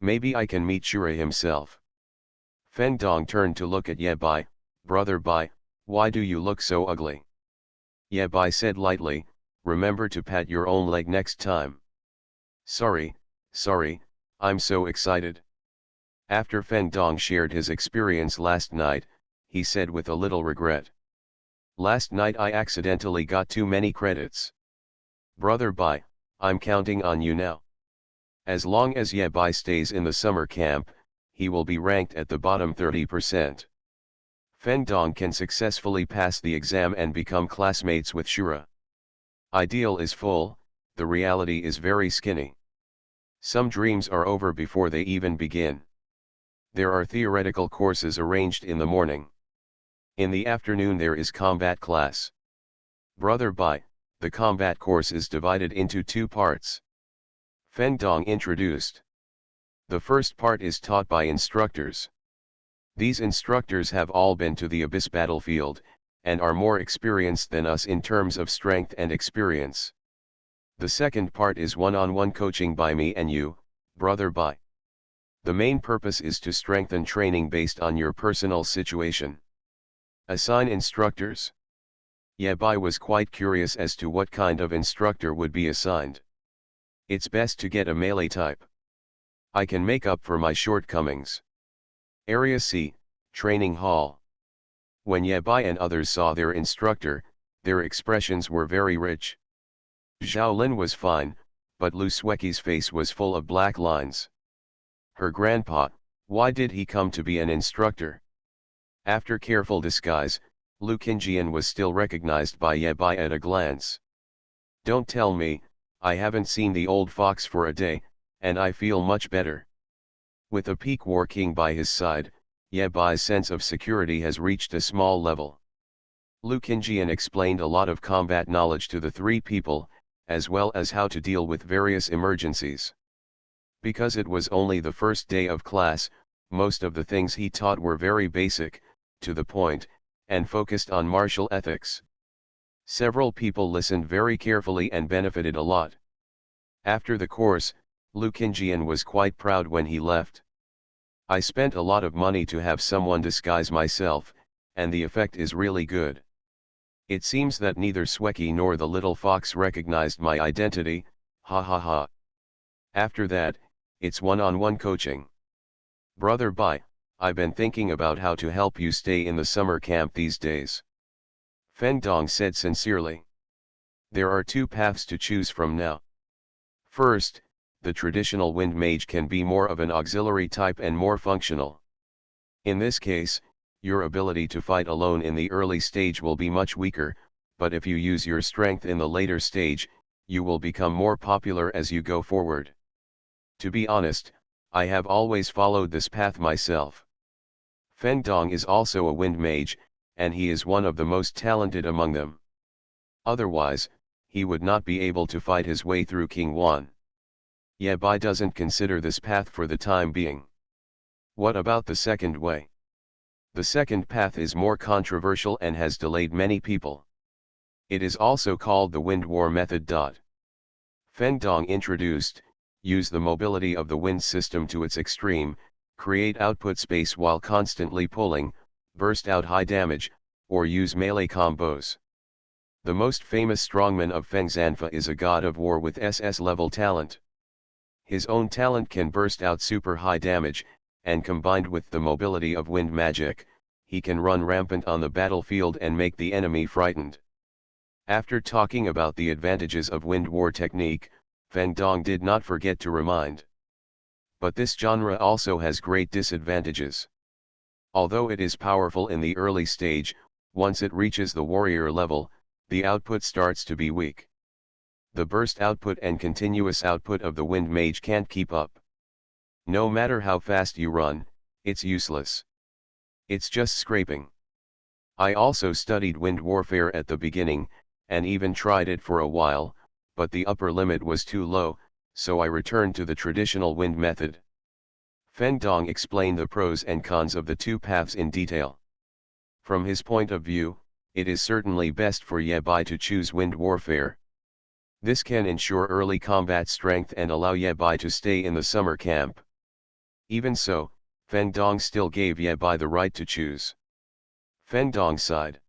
A: Maybe I can meet Shura himself. Feng Dong turned to look at Ye Bai. Brother Bai, why do you look so ugly? Ye Bai said lightly, remember to pat your own leg next time. Sorry, I'm so excited. After Feng Dong shared his experience last night, he said with a little regret. Last night I accidentally got too many credits. Brother Bai, I'm counting on you now. As long as Ye Bai stays in the summer camp, he will be ranked at the bottom 30%. Feng Dong can successfully pass the exam and become classmates with Shura. Ideal is full, the reality is very skinny. Some dreams are over before they even begin. There are theoretical courses arranged in the morning. In the afternoon there is combat class. Brother Bai, the combat course is divided into 2 parts. Feng Dong introduced. The first part is taught by instructors. These instructors have all been to the Abyss battlefield, and are more experienced than us in terms of strength and experience. The second part is one-on-one coaching by me and you, Brother Bai. The main purpose is to strengthen training based on your personal situation. Assign instructors. Ye Bai was quite curious as to what kind of instructor would be assigned. It's best to get a melee type. I can make up for my shortcomings. Area C, Training Hall. When Ye Bai and others saw their instructor, their expressions were very rich. Zhao Lin was fine, but Lu Sueki's face was full of black lines. Her grandpa, why did he come to be an instructor? After careful disguise, Lu Qingjian was still recognized by Ye Bai at a glance. Don't tell me, I haven't seen the old fox for a day, and I feel much better. With a Peak War King by his side, Ye Bai's sense of security has reached a small level. Lu Qingjian explained a lot of combat knowledge to the three people, as well as how to deal with various emergencies. Because it was only the first day of class, most of the things he taught were very basic, to the point, and focused on martial ethics. Several people listened very carefully and benefited a lot. After the course, Lu Qingjian was quite proud when he left. I spent a lot of money to have someone disguise myself, and the effect is really good. It seems that neither Sweki nor the little fox recognized my identity, ha ha ha. After that, it's one-on-one coaching. Brother Bai, I've been thinking about how to help you stay in the summer camp these days. Feng Dong said sincerely. There are two paths to choose from now. First, the traditional wind mage can be more of an auxiliary type and more functional. In this case, your ability to fight alone in the early stage will be much weaker, but if you use your strength in the later stage, you will become more popular as you go forward. To be honest, I have always followed this path myself. Feng Dong is also a wind mage, and he is one of the most talented among them. Otherwise, he would not be able to fight his way through King Wan. Ye Bai doesn't consider this path for the time being. What about the second way? The second path is more controversial and has delayed many people. It is also called the wind war method. Feng Dong introduced, use the mobility of the wind system to its extreme, create output space while constantly pulling, burst out high damage, or use melee combos. The most famous strongman of Feng Zanfa is a god of war with SS level talent. His own talent can burst out super high damage, and combined with the mobility of wind magic, he can run rampant on the battlefield and make the enemy frightened. After talking about the advantages of wind war technique, Feng Dong did not forget to remind. But this genre also has great disadvantages. Although it is powerful in the early stage, once it reaches the warrior level, the output starts to be weak. The burst output and continuous output of the wind mage can't keep up. No matter how fast you run, it's useless. It's just scraping. I also studied wind warfare at the beginning, and even tried it for a while, but the upper limit was too low, so I returned to the traditional wind method. Feng Dong explained the pros and cons of the two paths in detail. From his point of view, it is certainly best for Ye Bai to choose wind warfare. This can ensure early combat strength and allow Ye Bai to stay in the summer camp. Even so, Feng Dong still gave Ye Bai the right to choose. Feng Dong sighed.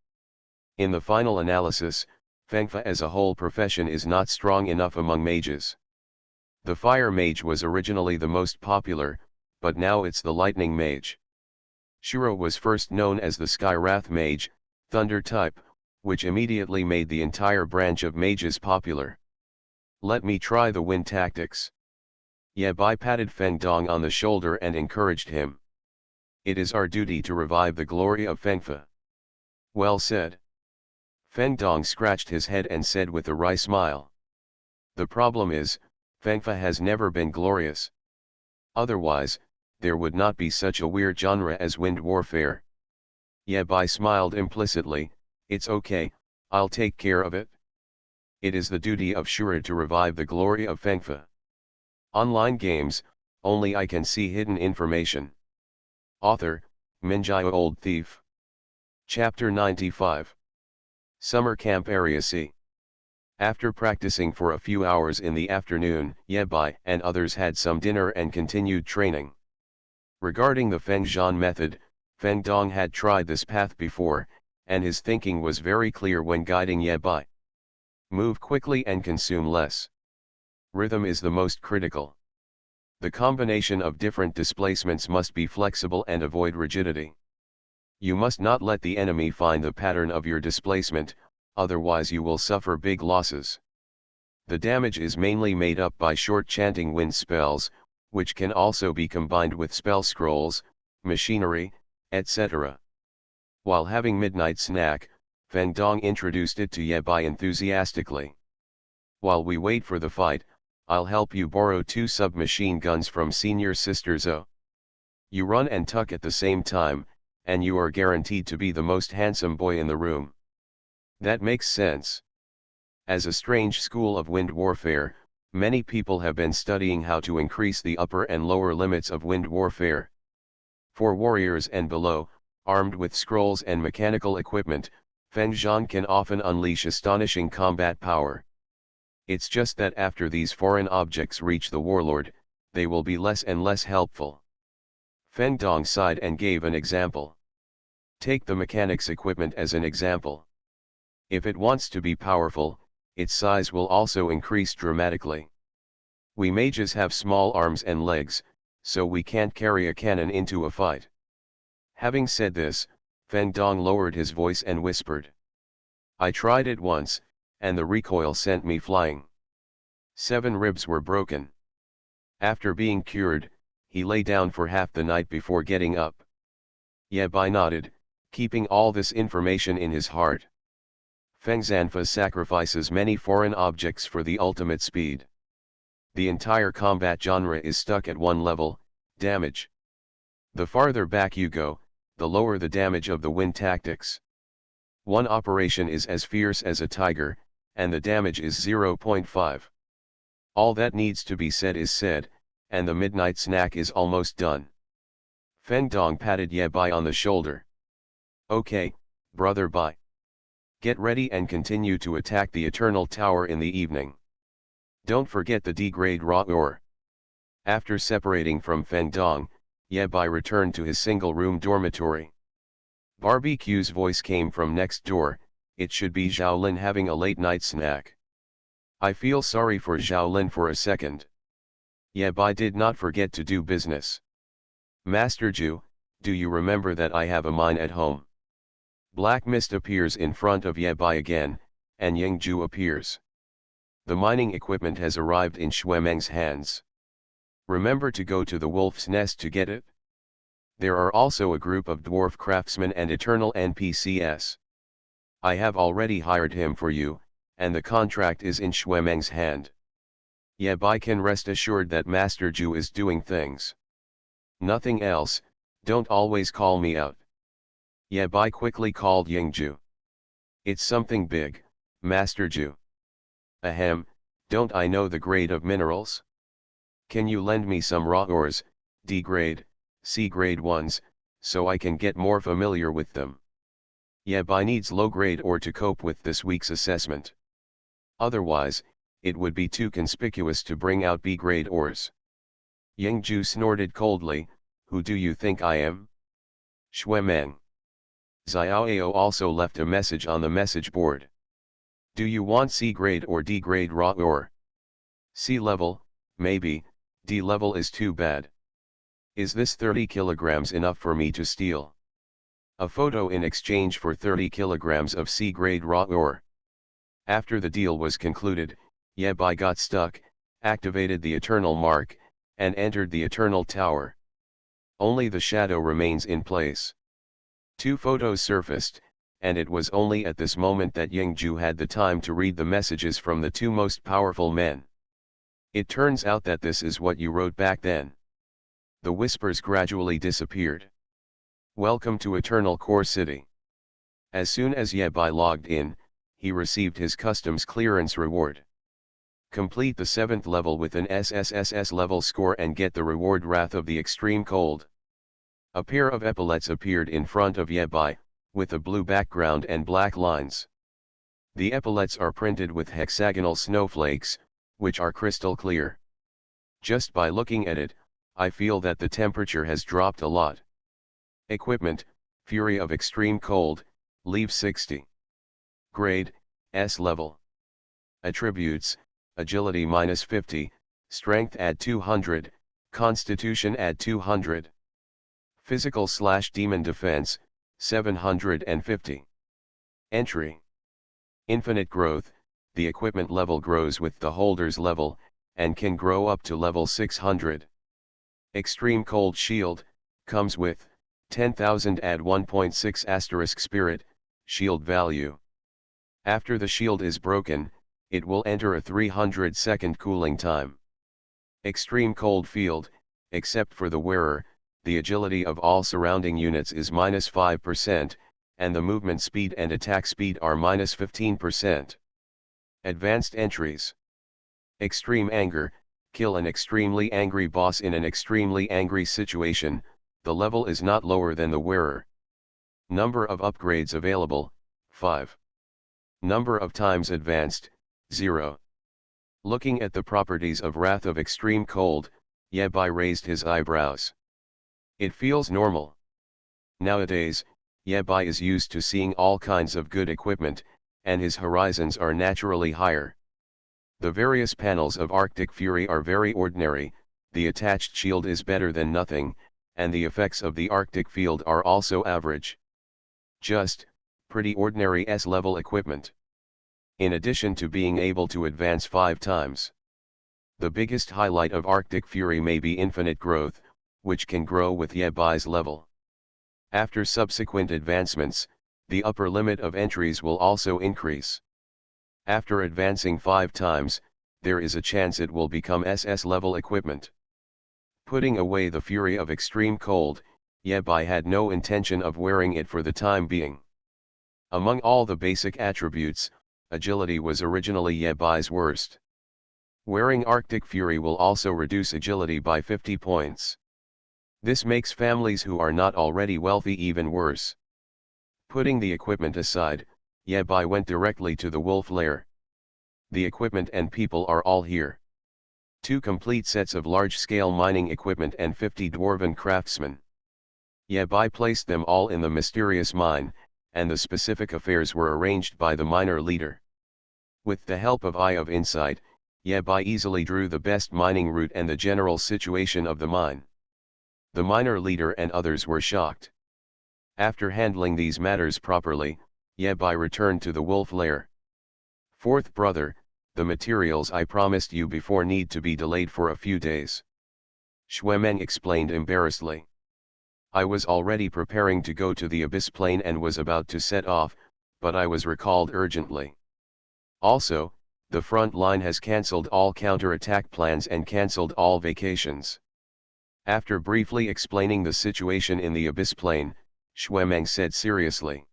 A: In the final analysis, Fengfa as a whole profession is not strong enough among mages. The fire mage was originally the most popular, but now it's the lightning mage. Shuro was first known as the Sky Wrath mage, thunder type, which immediately made the entire branch of mages popular. Let me try the wind tactics. Ye Bai patted Feng Dong on the shoulder and encouraged him. It is our duty to revive the glory of Fengfa. Well said. Feng Dong scratched his head and said with a wry smile. The problem is, Fengfa has never been glorious. Otherwise, there would not be such a weird genre as wind warfare. Ye Bai smiled implicitly. It's okay, I'll take care of it. It is the duty of Shura to revive the glory of Fengfa. Online games, only I can see hidden information. Author, Minjai Old Thief. Chapter 95. Summer Camp Area C. After practicing for a few hours in the afternoon, Ye Bai and others had some dinner and continued training. Regarding the Feng Zhan method, Feng Dong had tried this path before, and his thinking was very clear when guiding Ye Bai. Move quickly and consume less. Rhythm is the most critical. The combination of different displacements must be flexible and avoid rigidity. You must not let the enemy find the pattern of your displacement, otherwise you will suffer big losses. The damage is mainly made up by short chanting wind spells, which can also be combined with spell scrolls, machinery, etc. While having midnight snack, Feng Dong introduced it to Ye Bai enthusiastically. While we wait for the fight, I'll help you borrow 2 submachine guns from senior sister Zhou. You run and tuck at the same time, and you are guaranteed to be the most handsome boy in the room. That makes sense. As a strange school of wind warfare, many people have been studying how to increase the upper and lower limits of wind warfare. For warriors and below, armed with scrolls and mechanical equipment, Feng Zhang can often unleash astonishing combat power. It's just that after these foreign objects reach the warlord, they will be less and less helpful. Feng Dong sighed and gave an example. Take the mechanics equipment as an example. If it wants to be powerful, its size will also increase dramatically. We mages have small arms and legs, so we can't carry a cannon into a fight. Having said this, Feng Dong lowered his voice and whispered. I tried it once, and the recoil sent me flying. 7 ribs were broken. After being cured, he lay down for half the night before getting up. Ye Bai nodded, keeping all this information in his heart. Feng Zanfa sacrifices many foreign objects for the ultimate speed. The entire combat genre is stuck at one level, damage. The farther back you go, the lower the damage of the wind tactics. One operation is as fierce as a tiger, and the damage is 0.5. All that needs to be said is said, and the midnight snack is almost done. Feng Dong patted Ye Bai on the shoulder. Okay, brother Bai. Get ready and continue to attack the Eternal Tower in the evening. Don't forget the D-grade raw ore. After separating from Feng Dong, Ye Bai returned to his single-room dormitory. Barbecue's voice came from next door. It should be Zhaolin having a late-night snack. I feel sorry for Zhaolin for a second. Ye Bai did not forget to do business. Master Zhu, do you remember that I have a mine at home? Black mist appears in front of Ye Bai again, and Ying Zhu appears. The mining equipment has arrived in Xuemeng's hands. Remember to go to the wolf's nest to get it? There are also a group of dwarf craftsmen and eternal NPCs. I have already hired him for you, and the contract is in Xuemeng's hand. Ye Bai can rest assured that Master Zhu is doing things. Nothing else, don't always call me out. Ye Bai quickly called Ying Zhu. It's something big, Master Zhu. Ahem, don't I know the grade of minerals? Can you lend me some raw ores, D grade, C grade ones, so I can get more familiar with them? Ye Bai needs low grade ore to cope with this week's assessment. Otherwise, it would be too conspicuous to bring out B grade ores. Ying Zhu snorted coldly, who do you think I am? Xuemeng. Xiaoao also left a message on the message board. Do you want C grade or D grade raw ore? C level, maybe, D level is too bad. Is this 30 kilograms enough for me to steal? A photo in exchange for 30 kilograms of C grade raw ore. After the deal was concluded, Ye Bai got stuck, activated the Eternal Mark, and entered the Eternal Tower. Only the shadow remains in place. 2 photos surfaced, and it was only at this moment that Ying Zhu had the time to read the messages from the 2 most powerful men. It turns out that this is what you wrote back then. The whispers gradually disappeared. Welcome to Eternal Core City. As soon as Ye Bai logged in, he received his customs clearance reward. Complete the 7th level with an SSSS level score and get the reward Wrath of the Extreme Cold. A pair of epaulets appeared in front of Ye Bai, with a blue background and black lines. The epaulets are printed with hexagonal snowflakes, which are crystal clear. Just by looking at it, I feel that the temperature has dropped a lot. Equipment, Fury of Extreme Cold, leave 60. Grade, S level. Attributes, Agility -50, Strength add 200, Constitution add 200. Physical/Demon Defense, 750. Entry. Infinite growth, the equipment level grows with the holder's level, and can grow up to level 600. Extreme Cold Shield, comes with, 10,000 add 1.6 * spirit, shield value. After the shield is broken, it will enter a 300-second cooling time. Extreme Cold Field, except for the wearer, the agility of all surrounding units is -5%, and the movement speed and attack speed are minus 15%. Advanced entries. Extreme anger, kill an extremely angry boss in an extremely angry situation, the level is not lower than the wearer. Number of upgrades available, 5. Number of times advanced, 0. Looking at the properties of Wrath of Extreme Cold, Yabai raised his eyebrows. It feels normal. Nowadays, Yabai is used to seeing all kinds of good equipment, and his horizons are naturally higher. The various panels of Arctic Fury are very ordinary, the attached shield is better than nothing, and the effects of the Arctic field are also average. Just, pretty ordinary S-level equipment. In addition to being able to advance 5 times. The biggest highlight of Arctic Fury may be infinite growth, which can grow with Yabai's level. After subsequent advancements, the upper limit of entries will also increase. After advancing 5 times, there is a chance it will become SS level equipment. Putting away the Fury of Extreme Cold, Yabai had no intention of wearing it for the time being. Among all the basic attributes, agility was originally Yabai's worst. Wearing Arctic Fury will also reduce agility by 50 points. This makes families who are not already wealthy even worse. Putting the equipment aside, Yabai went directly to the wolf lair. The equipment and people are all here. 2 complete sets of large-scale mining equipment and 50 dwarven craftsmen. Yabai placed them all in the mysterious mine, and the specific affairs were arranged by the miner leader. With the help of Eye of Insight, Yabai easily drew the best mining route and the general situation of the mine. The miner leader and others were shocked. After handling these matters properly, Yabai returned to the wolf lair. Fourth brother, the materials I promised you before need to be delayed for a few days. Xuemeng explained embarrassedly. I was already preparing to go to the Abyss Plain and was about to set off, but I was recalled urgently. Also, the front line has cancelled all counter-attack plans and cancelled all vacations. After briefly explaining the situation in the Abyss Plain, Xuemeng said seriously.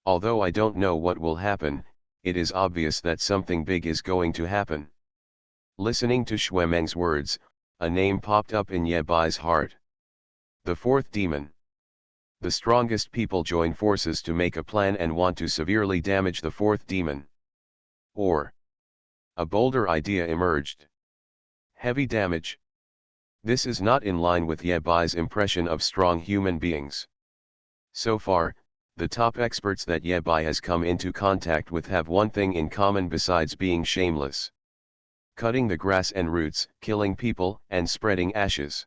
A: Although I don't know what will happen, it is obvious that something big is going to happen. Listening to Xuemeng's words, a name popped up in Yabai's heart. The fourth demon. The strongest people join forces to make a plan and want to severely damage the fourth demon. Or a bolder idea emerged. Heavy damage. This is not in line with Yabai's impression of strong human beings. So far, the top experts that Yabai has come into contact with have one thing in common besides being shameless. Cutting the grass and roots, killing people, and spreading ashes.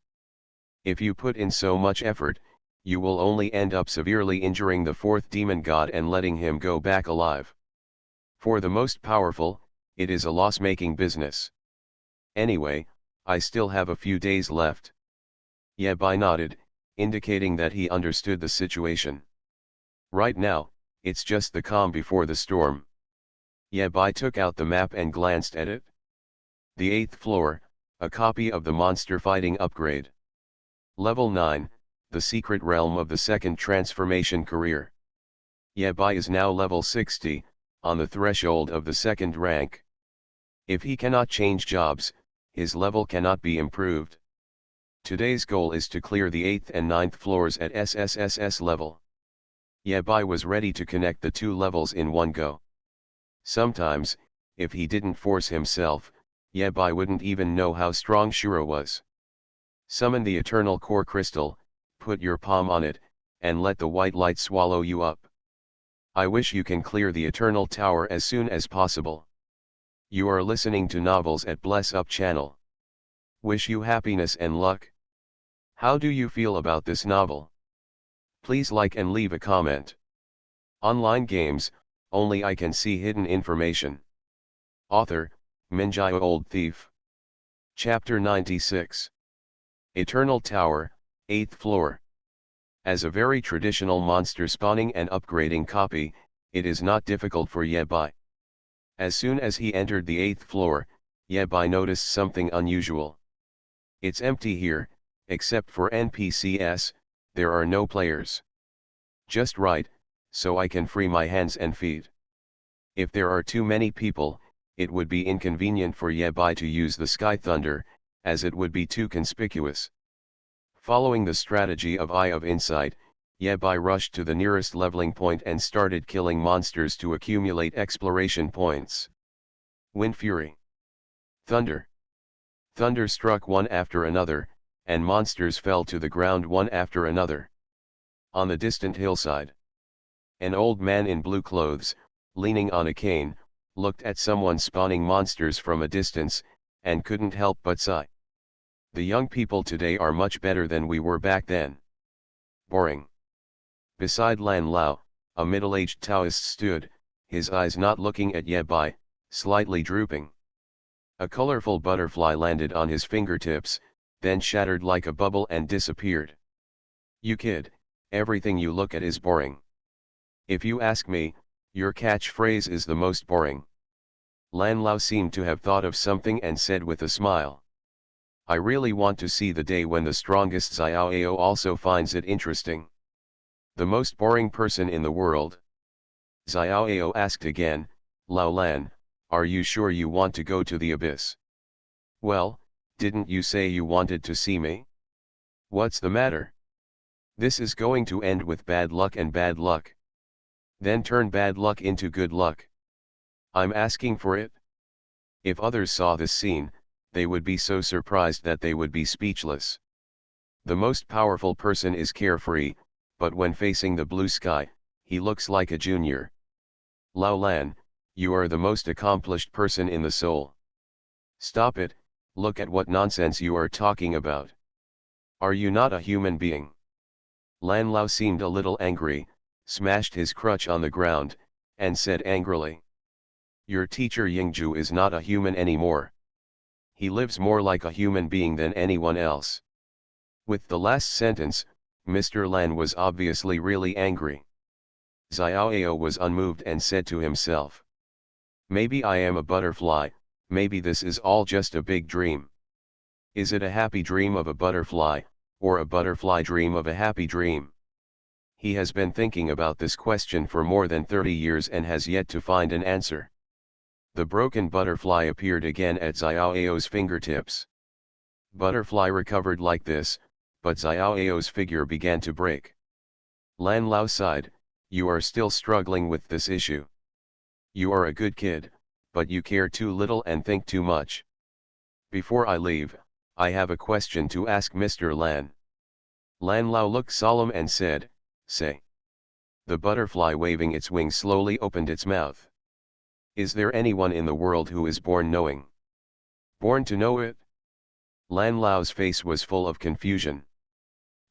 A: If you put in so much effort, you will only end up severely injuring the fourth demon god and letting him go back alive. For the most powerful, it is a loss-making business. Anyway, I still have a few days left. Yabai nodded, indicating that he understood the situation. Right now, it's just the calm before the storm. Yabai took out the map and glanced at it. The 8th floor, a copy of the monster fighting upgrade. Level 9, the secret realm of the second transformation career. Yabai is now level 60, on the threshold of the second rank. If he cannot change jobs, his level cannot be improved. Today's goal is to clear the 8th and 9th floors at SSSS level. Yabai was ready to connect the 2 levels in one go. Sometimes, if he didn't force himself, Yabai wouldn't even know how strong Shura was. Summon the Eternal Core Crystal, put your palm on it, and let the white light swallow you up. I wish you can clear the Eternal Tower as soon as possible. You are listening to Novels at Bless Up channel. Wish you happiness and luck. How do you feel about this novel? Please like and leave a comment. Online games, only I can see hidden information. Author, Minjai Old Thief. Chapter 96. Eternal Tower, 8th floor. As a very traditional monster spawning and upgrading copy, it is not difficult for Yabai. As soon as he entered the 8th floor, Yabai noticed something unusual. It's empty here, except for NPCs, there are no players. Just right, so I can free my hands and feet. If there are too many people, it would be inconvenient for Yebai to use the Sky Thunder, as it would be too conspicuous. Following the strategy of Eye of Insight, Yebai rushed to the nearest leveling point and started killing monsters to accumulate exploration points. Wind Fury. Thunder. Thunder struck one after another, and monsters fell to the ground one after another. On the distant hillside, an old man in blue clothes, leaning on a cane, looked at someone spawning monsters from a distance, and couldn't help but sigh. The young people today are much better than we were back then. Boring. Beside Lan Lao, a middle-aged Taoist stood, his eyes not looking at Yebai, slightly drooping. A colorful butterfly landed on his fingertips, then shattered like a bubble and disappeared. You kid, everything you look at is boring. If you ask me, your catchphrase is the most boring. Lan Lao seemed to have thought of something and said with a smile. I really want to see the day when the strongest Xiaoao also finds it interesting. The most boring person in the world? Xiaoao asked again, Lao Lan, are you sure you want to go to the abyss? Well, didn't you say you wanted to see me? What's the matter? This is going to end with bad luck and bad luck. Then turn bad luck into good luck. I'm asking for it. If others saw this scene, they would be so surprised that they would be speechless. The most powerful person is carefree, but when facing the blue sky, he looks like a junior. Lao Lan, you are the most accomplished person in the soul. Stop it, look at what nonsense you are talking about. Are you not a human being? Lan Lao seemed a little angry, smashed his crutch on the ground, and said angrily. Your teacher Yingju is not a human anymore. He lives more like a human being than anyone else. With the last sentence, Mr. Lan was obviously really angry. Xiaoao was unmoved and said to himself. Maybe I am a butterfly, maybe this is all just a big dream. Is it a happy dream of a butterfly, or a butterfly dream of a happy dream? He has been thinking about this question for more than 30 years and has yet to find an answer. The broken butterfly appeared again at Xiaoao's fingertips. Butterfly recovered like this, but Xiaoao's figure began to break. Lan Lao sighed, you are still struggling with this issue. You are a good kid, but you care too little and think too much. Before I leave, I have a question to ask Mr. Lan. Lan Lao looked solemn and said, say. The butterfly waving its wings slowly opened its mouth. Is there anyone in the world who is born knowing? Born to know it? Lan Lao's face was full of confusion.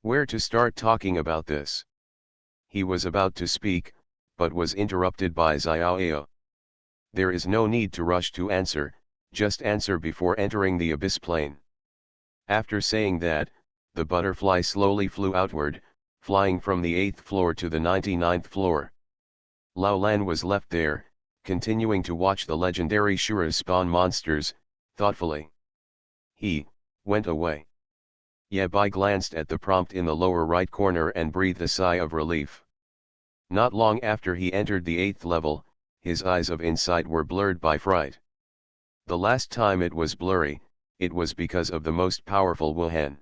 A: Where to start talking about this? He was about to speak, but was interrupted by Xiaoao. There is no need to rush to answer, just answer before entering the abyss plane. After saying that, the butterfly slowly flew outward, flying from the 8th floor to the 99th floor. Lao Lan was left there, continuing to watch the legendary Shura spawn monsters, thoughtfully. He went away. Yebai glanced at the prompt in the lower right corner and breathed a sigh of relief. Not long after he entered the 8th level, his eyes of insight were blurred by fright. The last time it was blurry, it was because of the most powerful Wuhan.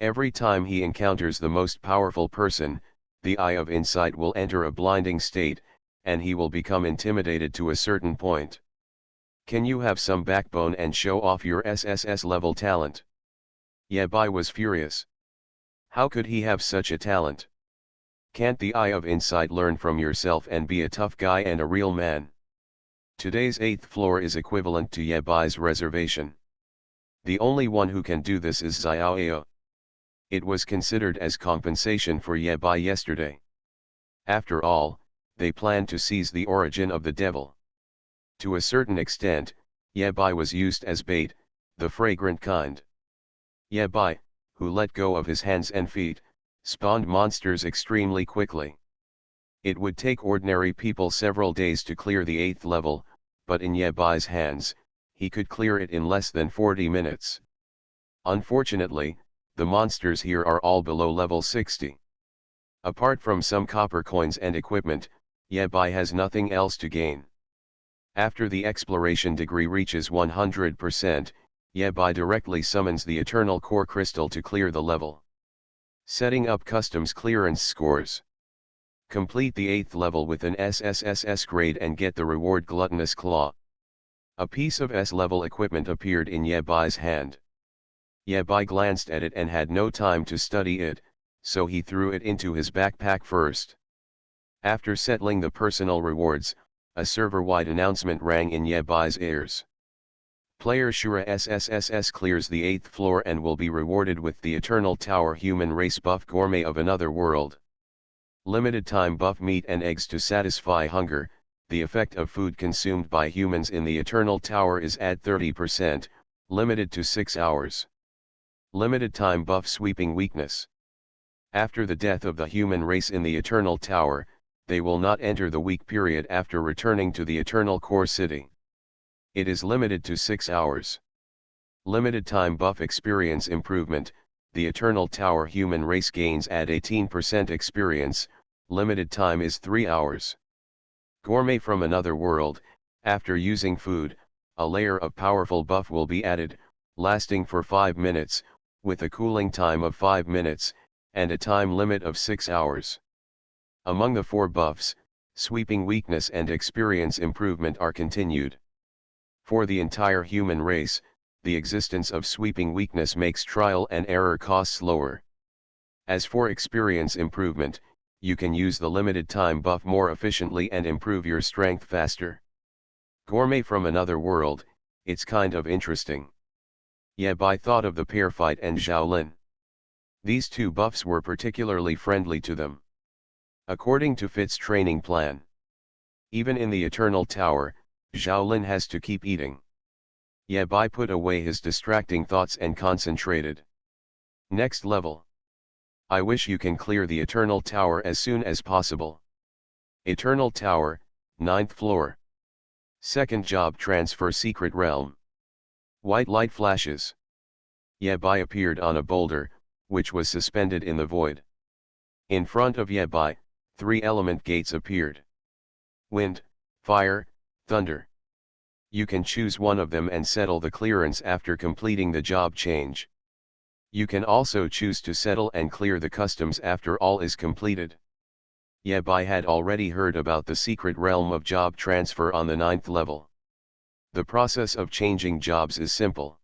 A: Every time he encounters the most powerful person, the eye of insight will enter a blinding state, and he will become intimidated to a certain point. Can you have some backbone and show off your SSS level talent? Yebai was furious. How could he have such a talent? Can't the eye of insight learn from yourself and be a tough guy and a real man? Today's 8th floor is equivalent to Yebai's reservation. The only one who can do this is Xiaoao. It was considered as compensation for Yebai yesterday. After all, they planned to seize the origin of the devil. To a certain extent, Yebai was used as bait, the fragrant kind. Yebai, who let go of his hands and feet, spawned monsters extremely quickly. It would take ordinary people several days to clear the 8th level, but in Yebai's hands, he could clear it in less than 40 minutes. Unfortunately, the monsters here are all below level 60. Apart from some copper coins and equipment, Yebai has nothing else to gain. After the exploration degree reaches 100%, Yebai directly summons the Eternal Core Crystal to clear the level. Setting up customs clearance scores. Complete the 8th level with an SSSS grade and get the reward Gluttonous Claw. A piece of S-level equipment appeared in Yebai's hand. Yebai glanced at it and had no time to study it, so he threw it into his backpack first. After settling the personal rewards, a server-wide announcement rang in Yebai's ears. Player Shura SSSS clears the 8th floor and will be rewarded with the Eternal Tower Human Race Buff Gourmet of Another World. Limited time buff meat and eggs to satisfy hunger. The effect of food consumed by humans in the Eternal Tower is at 30%, limited to 6 hours. Limited time buff sweeping weakness. After the death of the human race in the Eternal Tower, they will not enter the weak period after returning to the Eternal Core City. It is limited to 6 hours. Limited time buff experience improvement. The Eternal Tower human race gains add 18% experience, limited time is 3 hours. Gourmet from Another World. After using food, a layer of powerful buff will be added, lasting for 5 minutes, with a cooling time of 5 minutes, and a time limit of 6 hours. Among the 4 buffs, sweeping weakness and experience improvement are continued. For the entire human race, the existence of sweeping weakness makes trial and error costs lower. As for experience improvement, you can use the limited time buff more efficiently and improve your strength faster. Gourmet from Another World. It's kind of interesting. Yebai thought of the pair fight and Xiaolin. These 2 buffs were particularly friendly to them. According to Fit's training plan, even in the Eternal Tower, Xiaolin has to keep eating. Yebai put away his distracting thoughts and concentrated. Next level. I wish you can clear the Eternal Tower as soon as possible. Eternal Tower, 9th floor. Second job transfer Secret Realm. White light flashes. Yebai appeared on a boulder, which was suspended in the void. In front of Yebai, 3 element gates appeared. Wind, fire, thunder. You can choose one of them and settle the clearance after completing the job change. You can also choose to settle and clear the customs after all is completed. Yebai had already heard about the secret realm of job transfer on the 9th level. The process of changing jobs is simple.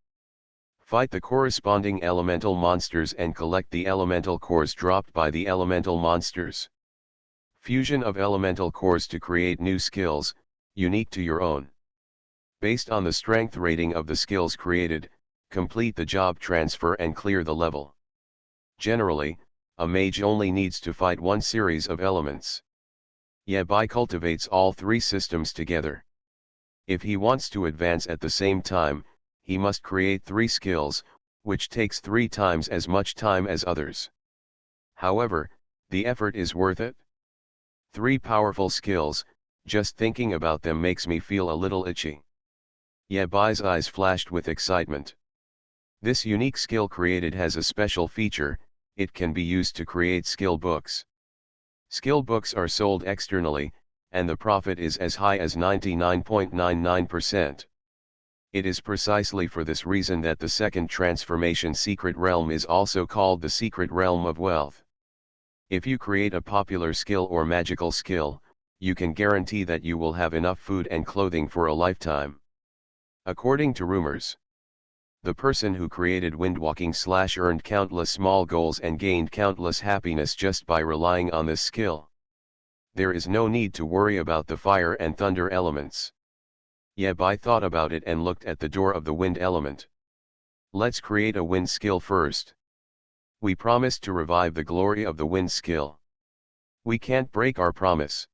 A: Fight the corresponding elemental monsters and collect the elemental cores dropped by the elemental monsters. Fusion of elemental cores to create new skills, unique to your own. Based on the strength rating of the skills created, complete the job transfer and clear the level. Generally, a mage only needs to fight one series of elements. Yebai cultivates all 3 systems together. If he wants to advance at the same time, he must create 3 skills, which takes 3 times as much time as others. However, the effort is worth it. 3 powerful skills, just thinking about them makes me feel a little itchy. Yebai's eyes flashed with excitement. This unique skill created has a special feature. It can be used to create skill books. Skill books are sold externally, and the profit is as high as 99.99%. It is precisely for this reason that the second transformation secret realm is also called the secret realm of wealth. If you create a popular skill or magical skill, you can guarantee that you will have enough food and clothing for a lifetime. According to rumors, the person who created windwalking / earned countless small goals and gained countless happiness just by relying on this skill. There is no need to worry about the fire and thunder elements. Yebai thought about it and looked at the door of the wind element. Let's create a wind skill first. We promised to revive the glory of the wind skill. We can't break our promise.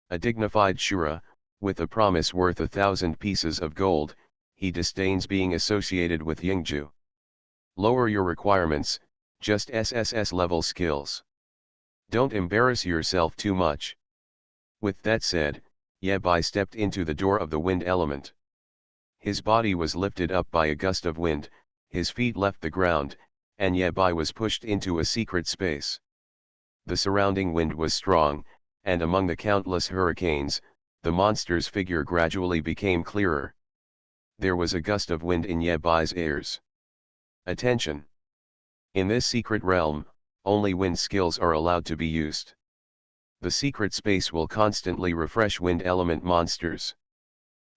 A: A dignified Shura, with a promise worth 1,000 pieces of gold, he disdains being associated with Yingju. Lower your requirements, just SSS level skills. Don't embarrass yourself too much. With that said, Yebai stepped into the door of the wind element. His body was lifted up by a gust of wind, his feet left the ground, and Yebai was pushed into a secret space. The surrounding wind was strong, and among the countless hurricanes, the monster's figure gradually became clearer. There was a gust of wind in Ye Bai's ears. Attention! In this secret realm, only wind skills are allowed to be used. The secret space will constantly refresh wind element monsters.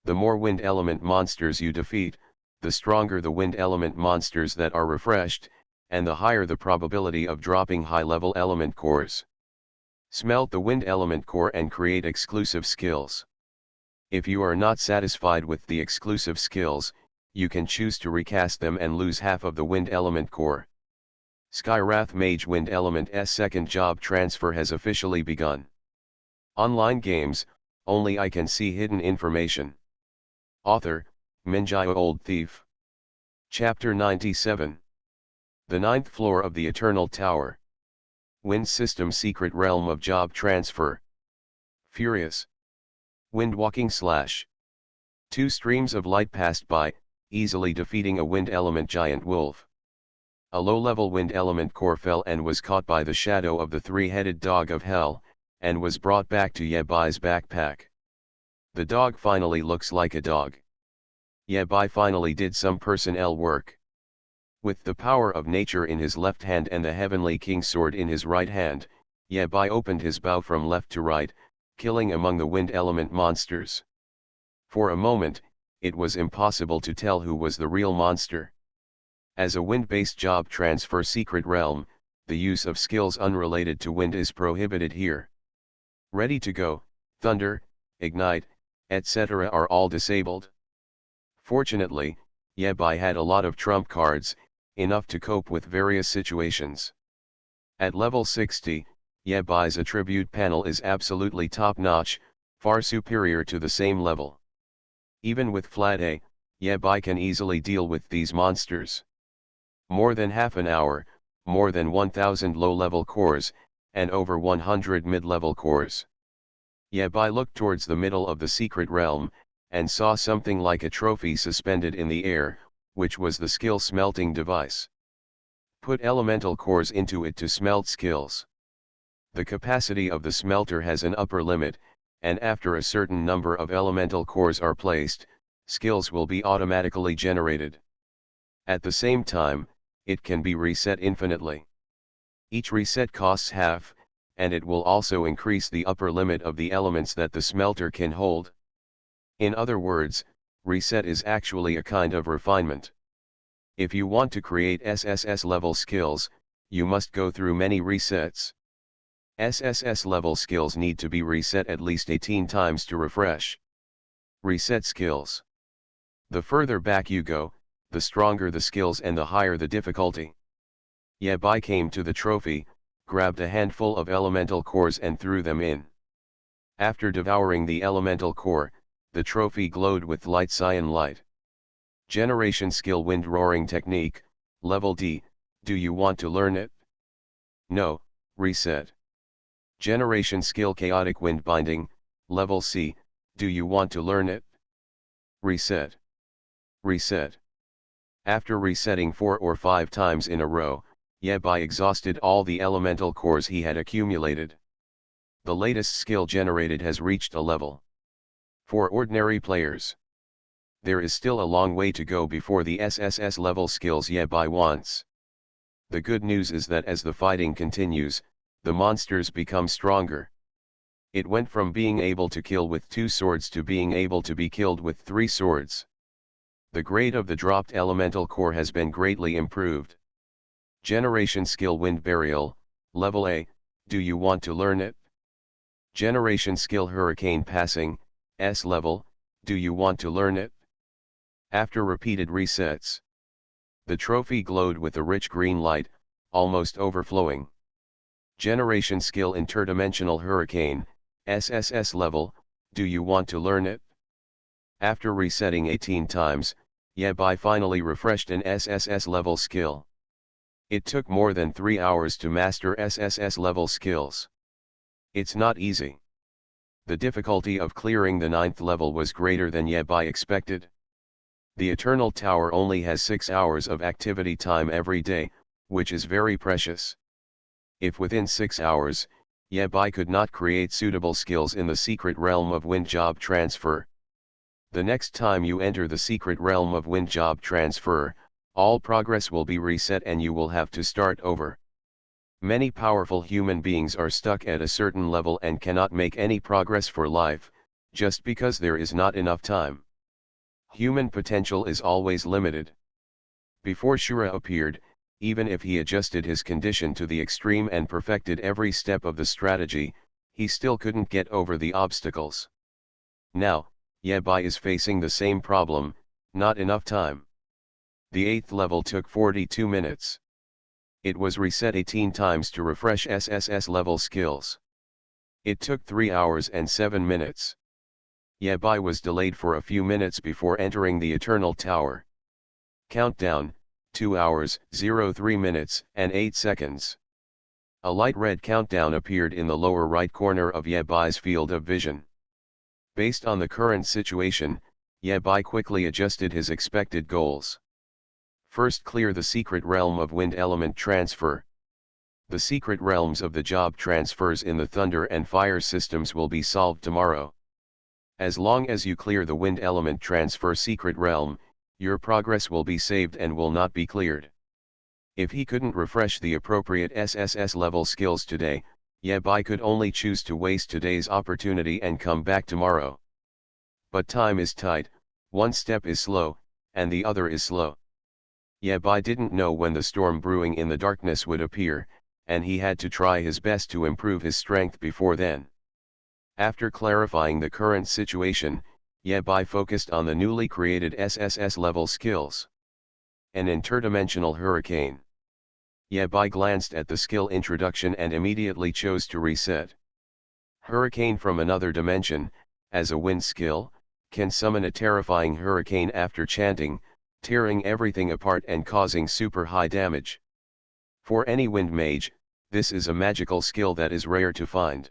A: The more wind element monsters you defeat, the stronger the wind element monsters that are refreshed, and the higher the probability of dropping high-level element cores. Smelt the wind element core and create exclusive skills. If you are not satisfied with the exclusive skills, you can choose to recast them and lose half of the wind element core. Skywrath Mage Wind Element's second job transfer has officially begun. Online games, only I can see hidden information. Author, Minjio Old Thief. Chapter 97. The ninth floor of the Eternal Tower. Wind System Secret Realm of Job Transfer. Furious. Wind Walking / 2 streams of light passed by, easily defeating a wind element giant wolf. A low-level wind element core fell and was caught by the shadow of the three-headed dog of hell, and was brought back to Ye Bai's backpack. The dog finally looks like a dog. Ye Bai finally did some personnel work. With the power of nature in his left hand and the Heavenly King sword in his right hand, Ye Bai opened his bow from left to right, killing among the wind element monsters. For a moment, it was impossible to tell who was the real monster. As a wind-based job transfer secret realm, the use of skills unrelated to wind is prohibited here. Ready to go, thunder, ignite, etc. are all disabled. Fortunately, Ye Bai had a lot of trump cards, enough to cope with various situations. At level 60, Ye Bai's attribute panel is absolutely top-notch, far superior to the same level. Even with flat A, Ye Bai can easily deal with these monsters. More than half an hour, more than 1000 low-level cores, and over 100 mid-level cores. Ye Bai looked towards the middle of the secret realm, and saw something like a trophy suspended in the air, which was the skill smelting device. Put elemental cores into it to smelt skills. The capacity of the smelter has an upper limit, and after a certain number of elemental cores are placed, skills will be automatically generated. At the same time, it can be reset infinitely. Each reset costs half, and it will also increase the upper limit of the elements that the smelter can hold. In other words, reset is actually a kind of refinement. If you want to create SSS level skills, you must go through many resets. SSS level skills need to be reset at least 18 times to refresh. Reset skills. The further back you go, the stronger the skills and the higher the difficulty. Ye Bai came to the trophy, grabbed a handful of elemental cores and threw them in. After devouring the elemental core, the trophy glowed with light cyan light. Generation skill Wind Roaring Technique, level D, do you want to learn it? No, reset. Generation skill Chaotic Wind Binding, level C, do you want to learn it? Reset. Reset. After resetting 4 or 5 times in a row, Ye Bai exhausted all the elemental cores he had accumulated. The latest skill generated has reached a level. For ordinary players, there is still a long way to go before the SSS level skills Ye Bai wants. The good news is that as the fighting continues, the monsters become stronger. It went from being able to kill with 2 swords to being able to be killed with 3 swords. The grade of the dropped elemental core has been greatly improved. Generation skill Wind Burial, level A, do you want to learn it? Generation skill Hurricane Passing, S level, do you want to learn it? After repeated resets, the trophy glowed with a rich green light, almost overflowing. Generation skill Interdimensional Hurricane, SSS level, do you want to learn it? After resetting 18 times, Ye Bai finally refreshed an SSS level skill. It took more than 3 hours to master SSS level skills. It's not easy. The difficulty of clearing the 9th level was greater than Ye Bai expected. The Eternal Tower only has 6 hours of activity time every day, which is very precious. If within 6 hours, Yabai could not create suitable skills in the secret realm of wind job transfer. The next time you enter the secret realm of wind job transfer, all progress will be reset and you will have to start over. Many powerful human beings are stuck at a certain level and cannot make any progress for life, just because there is not enough time. Human potential is always limited. Before Shura appeared, even if he adjusted his condition to the extreme and perfected every step of the strategy, he still couldn't get over the obstacles. Now, Yabai is facing the same problem, not enough time. The 8th level took 42 minutes. It was reset 18 times to refresh SSS level skills. It took 3 hours and 7 minutes. Yabai was delayed for a few minutes before entering the Eternal Tower. Countdown, 2 hours, 03 minutes, and 8 seconds. A light red countdown appeared in the lower right corner of Yabai's field of vision. Based on the current situation, Yabai quickly adjusted his expected goals. First, clear the secret realm of wind element transfer. The secret realms of the job transfers in the thunder and fire systems will be solved tomorrow. As long as you clear the wind element transfer secret realm, your progress will be saved and will not be cleared. If he couldn't refresh the appropriate SSS level skills today, Yabai could only choose to waste today's opportunity and come back tomorrow. But time is tight, one step is slow, and the other is slow. Yabai didn't know when the storm brewing in the darkness would appear, and he had to try his best to improve his strength before then. After clarifying the current situation, Yabai focused on the newly created SSS level skills. An interdimensional hurricane. Yabai glanced at the skill introduction and immediately chose to reset. Hurricane from another dimension, as a wind skill, can summon a terrifying hurricane after chanting, tearing everything apart and causing super high damage. For any wind mage, this is a magical skill that is rare to find.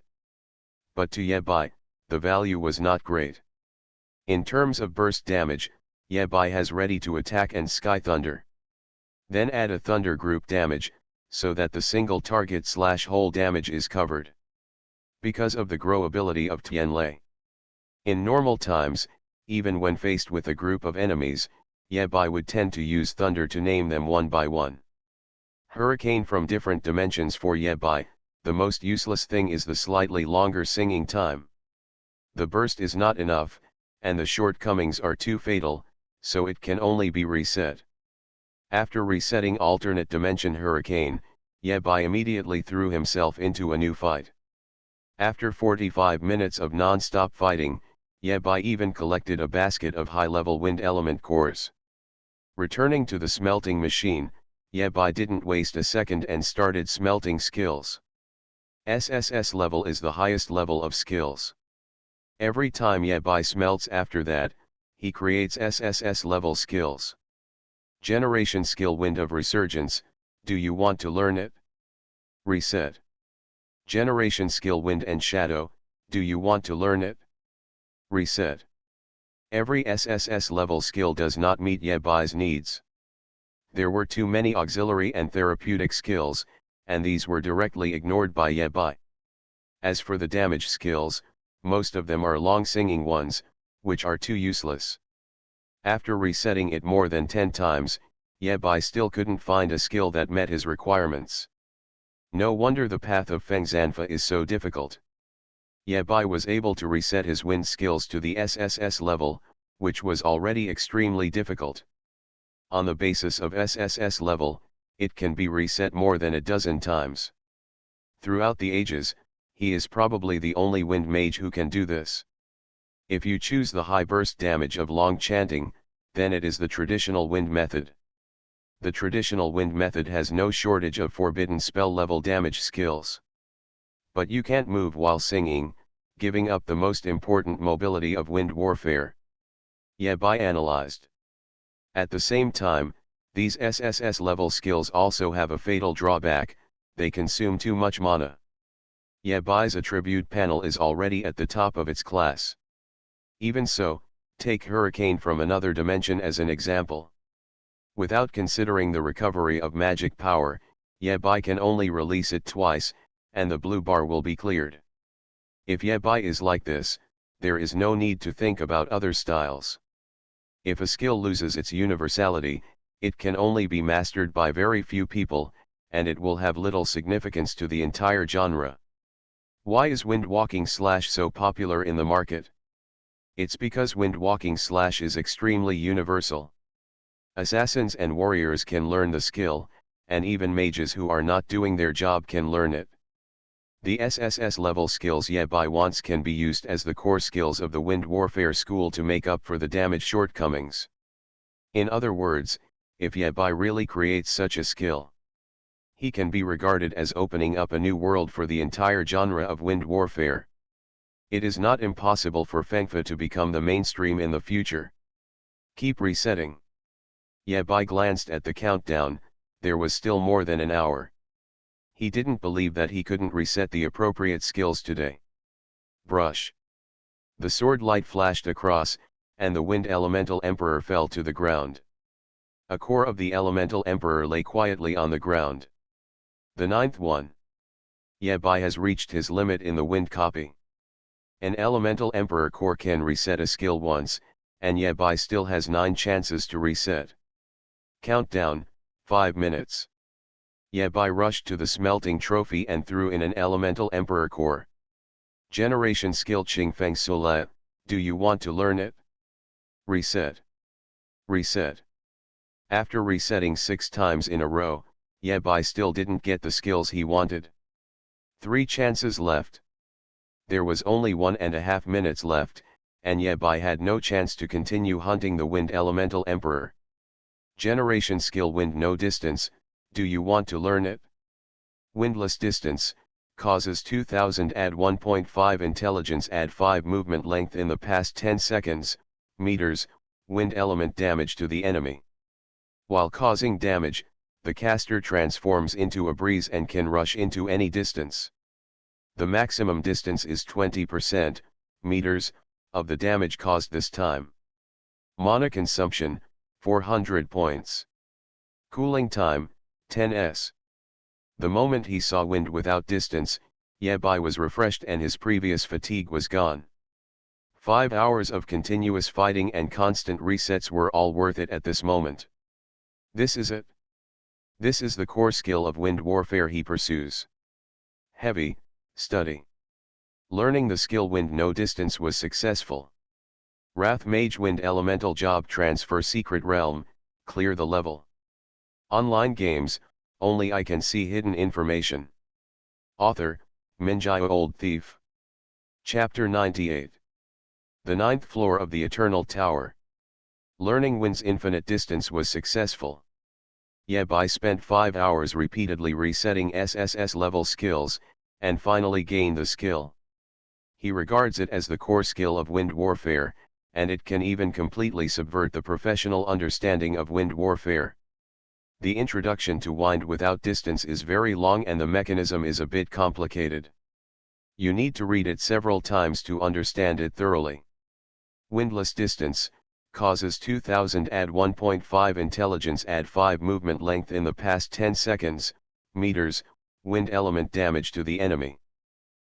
A: But to Yabai, the value was not great. In terms of burst damage, Yabai has ready to attack and sky thunder. Then add a thunder group damage, so that the single target/whole damage is covered. Because of the grow ability of Tianlei. In normal times, even when faced with a group of enemies, Yabai would tend to use thunder to name them one by one. Hurricane from different dimensions for Yabai, the most useless thing is the slightly longer singing time. The burst is not enough, and the shortcomings are too fatal, so it can only be reset. After resetting alternate dimension hurricane, Yabai immediately threw himself into a new fight. After 45 minutes of non-stop fighting, Yabai even collected a basket of high-level wind element cores. Returning to the smelting machine, Yabai didn't waste a second and started smelting skills. SSS level is the highest level of skills. Every time Yabai smelts after that, he creates SSS level skills. Generation skill Wind of Resurgence, do you want to learn it? Reset. Generation skill Wind and Shadow, do you want to learn it? Reset. Every SSS level skill does not meet Yabai's needs. There were too many auxiliary and therapeutic skills, and these were directly ignored by Yabai. As for the damage skills, most of them are long singing ones, which are too useless. After resetting it more than 10 times, Yabai still couldn't find a skill that met his requirements. No wonder the path of Feng Zanfa is so difficult. Yabai was able to reset his wind skills to the SSS level, which was already extremely difficult. On the basis of SSS level, it can be reset more than a dozen times. Throughout the ages, he is probably the only wind mage who can do this. If you choose the high burst damage of long chanting, then it is the traditional wind method. The traditional wind method has no shortage of forbidden spell level damage skills. But you can't move while singing, giving up the most important mobility of wind warfare. Yabai analyzed. At the same time, these SSS level skills also have a fatal drawback: they consume too much mana. Yabai's attribute panel is already at the top of its class. Even so, take Hurricane from another dimension as an example. Without considering the recovery of magic power, Yabai can only release it twice, and the blue bar will be cleared. If Yabai is like this, there is no need to think about other styles. If a skill loses its universality, it can only be mastered by very few people, and it will have little significance to the entire genre. Why is wind walking / so popular in the market? It's because wind walking / is extremely universal. Assassins and warriors can learn the skill, and even mages who are not doing their job can learn it. The SSS level skills Yabai wants can be used as the core skills of the wind warfare school to make up for the damage shortcomings. In other words, if Yabai really creates such a skill, he can be regarded as opening up a new world for the entire genre of wind warfare. It is not impossible for Fengfa to become the mainstream in the future. Keep resetting. Yabai glanced at the countdown. There was still more than an hour. He didn't believe that he couldn't reset the appropriate skills today. Brush. The sword light flashed across, and the Wind Elemental Emperor fell to the ground. A core of the Elemental Emperor lay quietly on the ground. The ninth one. Yabai has reached his limit in the Wind copy. An Elemental Emperor core can reset a skill once, and Yabai still has 9 chances to reset. Countdown, 5 minutes. Yabai rushed to the smelting trophy and threw in an Elemental Emperor core. Generation skill Qingfeng Sola, do you want to learn it? Reset. Reset. After resetting 6 times in a row, Yabai still didn't get the skills he wanted. 3 chances left. There was only 1.5 minutes left, and Yabai had no chance to continue hunting the Wind Elemental Emperor. Generation skill Wind No Distance, do you want to learn it? Windless Distance, causes 2000 add 1.5 intelligence add 5 movement length in the past 10 seconds, meters, wind element damage to the enemy. While causing damage, the caster transforms into a breeze and can rush into any distance. The maximum distance is 20%, meters, of the damage caused this time. Mana consumption, 400 points. Cooling time, 10s. The moment he saw wind without distance, Yabai was refreshed and his previous fatigue was gone. 5 hours of continuous fighting and constant resets were all worth it at this moment. This is it. This is the core skill of wind warfare he pursues. Heavy, study. Learning the skill Wind No Distance was successful. Wrath Mage Wind Elemental Job Transfer Secret Realm, clear the level. Online games, only I can see hidden information. Author, Minjaya Old Thief. Chapter 98. The 9th floor of the Eternal Tower. Learning Wind's infinite distance was successful. Yabai spent 5 hours repeatedly resetting SSS level skills, and finally gained the skill. He regards it as the core skill of wind warfare, and it can even completely subvert the professional understanding of wind warfare. The introduction to wind without distance is very long and the mechanism is a bit complicated. You need to read it several times to understand it thoroughly. Windless distance, causes 2000 add 1.5 intelligence add 5 movement length in the past 10 seconds, meters, wind element damage to the enemy.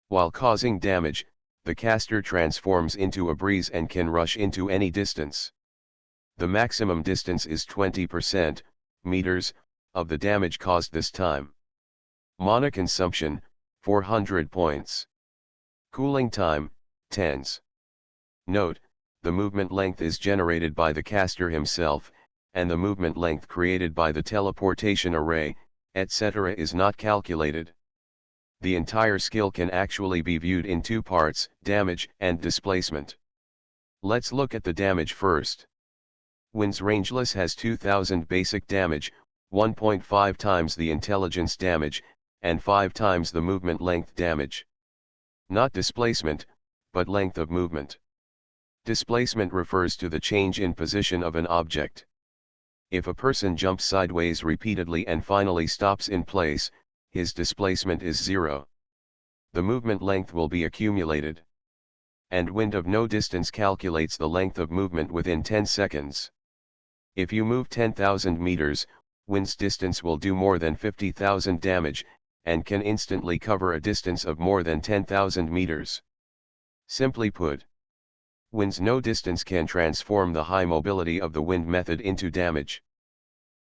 A: While causing damage, the caster transforms into a breeze and can rush into any distance. The maximum distance is 20%, meters, of the damage caused this time. Mana consumption, 400 points. Cooling time, 10s. Note, the movement length is generated by the caster himself, and the movement length created by the teleportation array, etc. is not calculated. The entire skill can actually be viewed in 2 parts, damage and displacement. Let's look at the damage first. Wind's Rangeless has 2000 basic damage, 1.5 times the intelligence damage, and 5 times the movement length damage. Not displacement, but length of movement. Displacement refers to the change in position of an object. If a person jumps sideways repeatedly and finally stops in place, his displacement is 0. The movement length will be accumulated. And Wind of No Distance calculates the length of movement within 10 seconds. If you move 10,000 meters, Wind's distance will do more than 50,000 damage, and can instantly cover a distance of more than 10,000 meters. Simply put, Wind's no distance can transform the high mobility of the wind method into damage.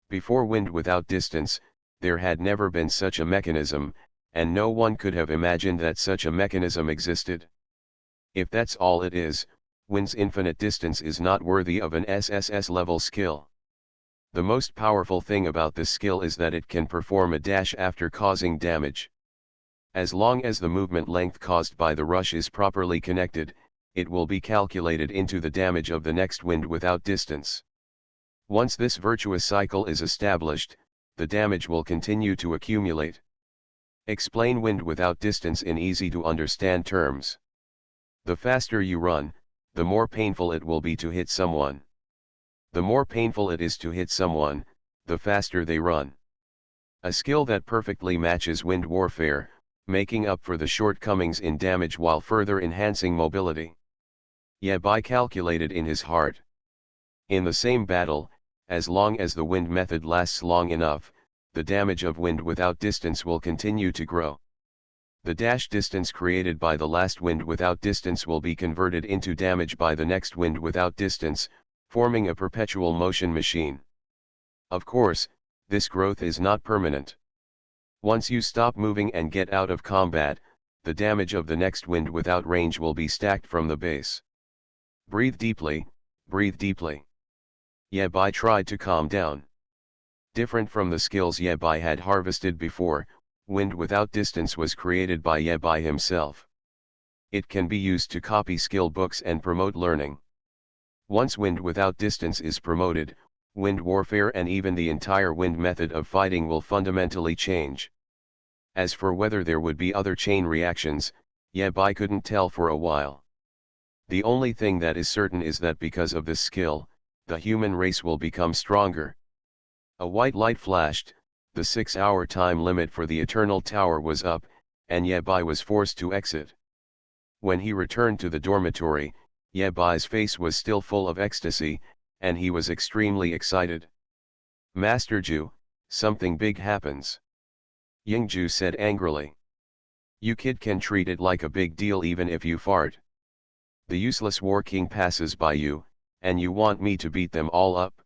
A: Before wind without distance, there had never been such a mechanism, and no one could have imagined that such a mechanism existed. If that's all it is, wind's infinite distance is not worthy of an SSS level skill. The most powerful thing about this skill is that it can perform a dash after causing damage. As long as the movement length caused by the rush is properly connected, it will be calculated into the damage of the next wind without distance. Once this virtuous cycle is established, the damage will continue to accumulate. Explain wind without distance in easy to understand terms. The faster you run, the more painful it will be to hit someone. The more painful it is to hit someone, the faster they run. A skill that perfectly matches wind warfare, making up for the shortcomings in damage while further enhancing mobility. Yabai calculated in his heart. In the same battle, as long as the wind method lasts long enough, the damage of wind without distance will continue to grow. The dash distance created by the last wind without distance will be converted into damage by the next wind without distance, forming a perpetual motion machine. Of course, this growth is not permanent. Once you stop moving and get out of combat, the damage of the next wind without range will be stacked from the base. Breathe deeply, breathe deeply. Yabai tried to calm down. Different from the skills Yabai had harvested before, wind without distance was created by Yabai himself. It can be used to copy skill books and promote learning. Once wind without distance is promoted, wind warfare and even the entire wind method of fighting will fundamentally change. As for whether there would be other chain reactions, Yabai couldn't tell for a while. The only thing that is certain is that because of this skill, the human race will become stronger. A white light flashed, the 6-hour time limit for the Eternal Tower was up, and Yabai was forced to exit. When he returned to the dormitory, Yabai's face was still full of ecstasy, and he was extremely excited. Master Ju, something big happens. Yingju said angrily. You kid can treat it like a big deal even if you fart. The useless war king passes by you, and you want me to beat them all up?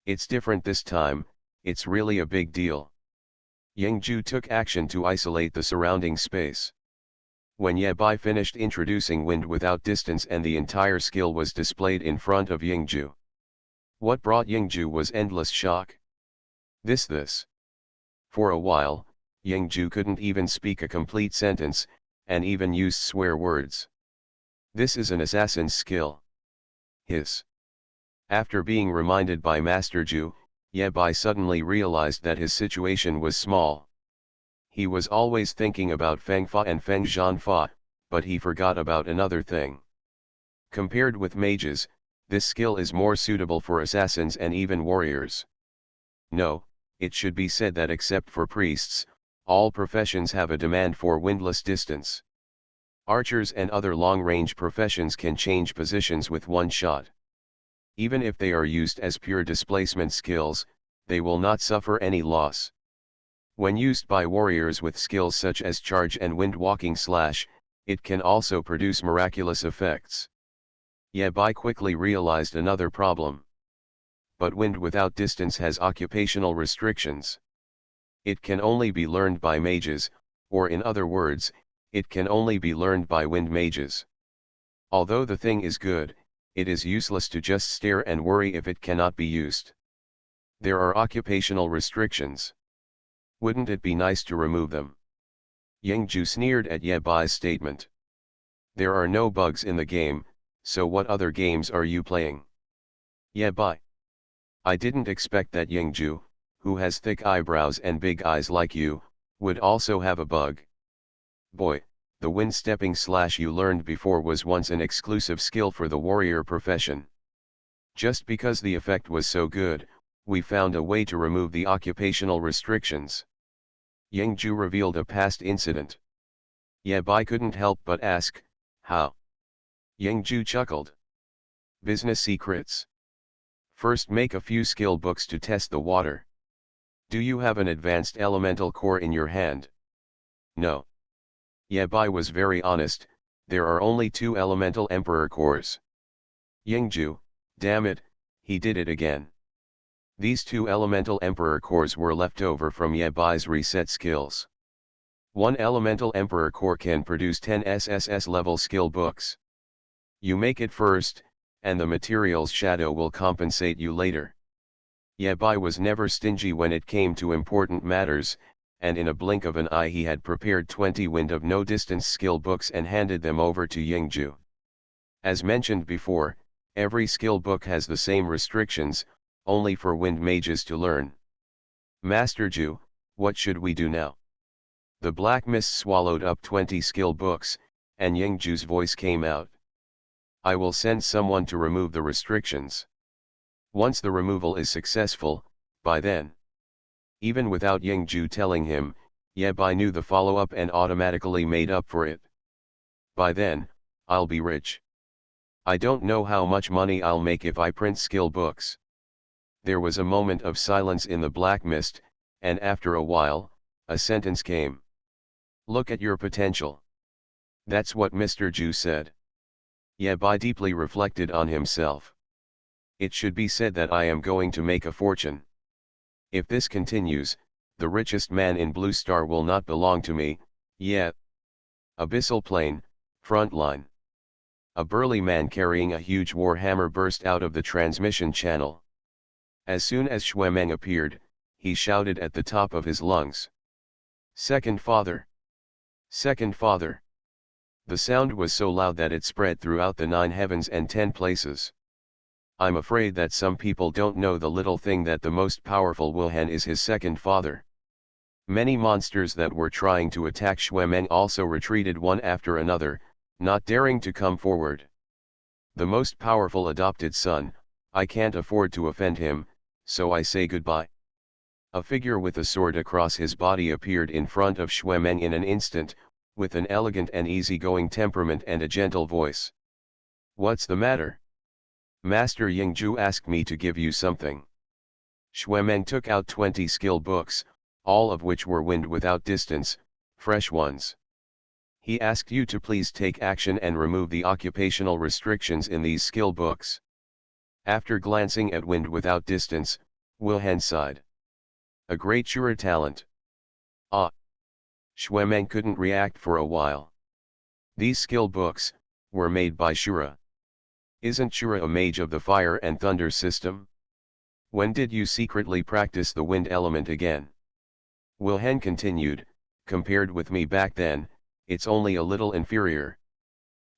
A: It's different this time, it's really a big deal. Yingju took action to isolate the surrounding space. When Yabai finished introducing wind without distance and the entire skill was displayed in front of Yingju. What brought Yingju was endless shock. This. For a while, Yingju couldn't even speak a complete sentence, and even used swear words. This is an assassin's skill. Hiss. After being reminded by Master Ju, Yabai suddenly realized that his situation was small. He was always thinking about Feng Fa and Feng Zhanfa, but he forgot about another thing. Compared with mages, this skill is more suitable for assassins and even warriors. No, it should be said that except for priests, all professions have a demand for windless distance. Archers and other long-range professions can change positions with one shot. Even if they are used as pure displacement skills, they will not suffer any loss. When used by warriors with skills such as charge and wind walking slash, it can also produce miraculous effects. Yabai quickly realized another problem. But wind without distance has occupational restrictions. It can only be learned by mages, or in other words, it can only be learned by wind mages. Although the thing is good, it is useless to just stare and worry if it cannot be used. There are occupational restrictions. Wouldn't it be nice to remove them? Yingju sneered at Yabai's statement. There are no bugs in the game, so what other games are you playing? Yabai. I didn't expect that Yingju, who has thick eyebrows and big eyes like you, would also have a bug. Boy, the wind stepping slash you learned before was once an exclusive skill for the warrior profession. Just because the effect was so good, we found a way to remove the occupational restrictions. Yingju revealed a past incident. Yabai couldn't help but ask, how? Yingju chuckled. Business secrets. First make a few skill books to test the water. Do you have an advanced elemental core in your hand? No. Yabai was very honest, there are only 2 elemental emperor cores. Yingju, damn it, he did it again. These 2 elemental emperor cores were left over from Yabai's reset skills. 1 elemental emperor core can produce 10 SSS level skill books. You make it first, and the material's shadow will compensate you later. Yabai was never stingy when it came to important matters, and in a blink of an eye he had prepared 20 wind of no distance skill books and handed them over to Yingju. As mentioned before, every skill book has the same restrictions, only for wind mages to learn. Master Ju, what should we do now? The black mist swallowed up 20 skill books, and Yingju's voice came out. I will send someone to remove the restrictions. Once the removal is successful, by then. Even without Yingju telling him, Yabai knew the follow-up and automatically made up for it. By then, I'll be rich. I don't know how much money I'll make if I print skill books. There was a moment of silence in the black mist, and after a while, a sentence came. Look at your potential. That's what Mr. Ju said. Yabai deeply reflected on himself. It should be said that I am going to make a fortune. If this continues, the richest man in Blue Star will not belong to me, yet. Abyssal Plain, Frontline. A burly man carrying a huge war hammer burst out of the transmission channel. As soon as Xuemeng appeared, he shouted at the top of his lungs. Second father! Second father! The sound was so loud that it spread throughout the 9 heavens and 10 places. I'm afraid that some people don't know the little thing that the most powerful Wuhan is his second father. Many monsters that were trying to attack Xuemeng also retreated one after another, not daring to come forward. The most powerful adopted son, I can't afford to offend him, so I say goodbye. A figure with a sword across his body appeared in front of Xuemeng in an instant, with an elegant and easygoing temperament and a gentle voice. What's the matter? Master Yingju asked me to give you something. Xuemeng took out 20 skill books, all of which were wind without distance, fresh ones. He asked you to please take action and remove the occupational restrictions in these skill books. After glancing at wind without distance, Wuhan sighed. A great Shura talent. Ah! Xuemeng couldn't react for a while. These skill books were made by Shura. Isn't Shura a mage of the fire and thunder system? When did you secretly practice the wind element again? Wuhan continued, compared with me back then, it's only a little inferior.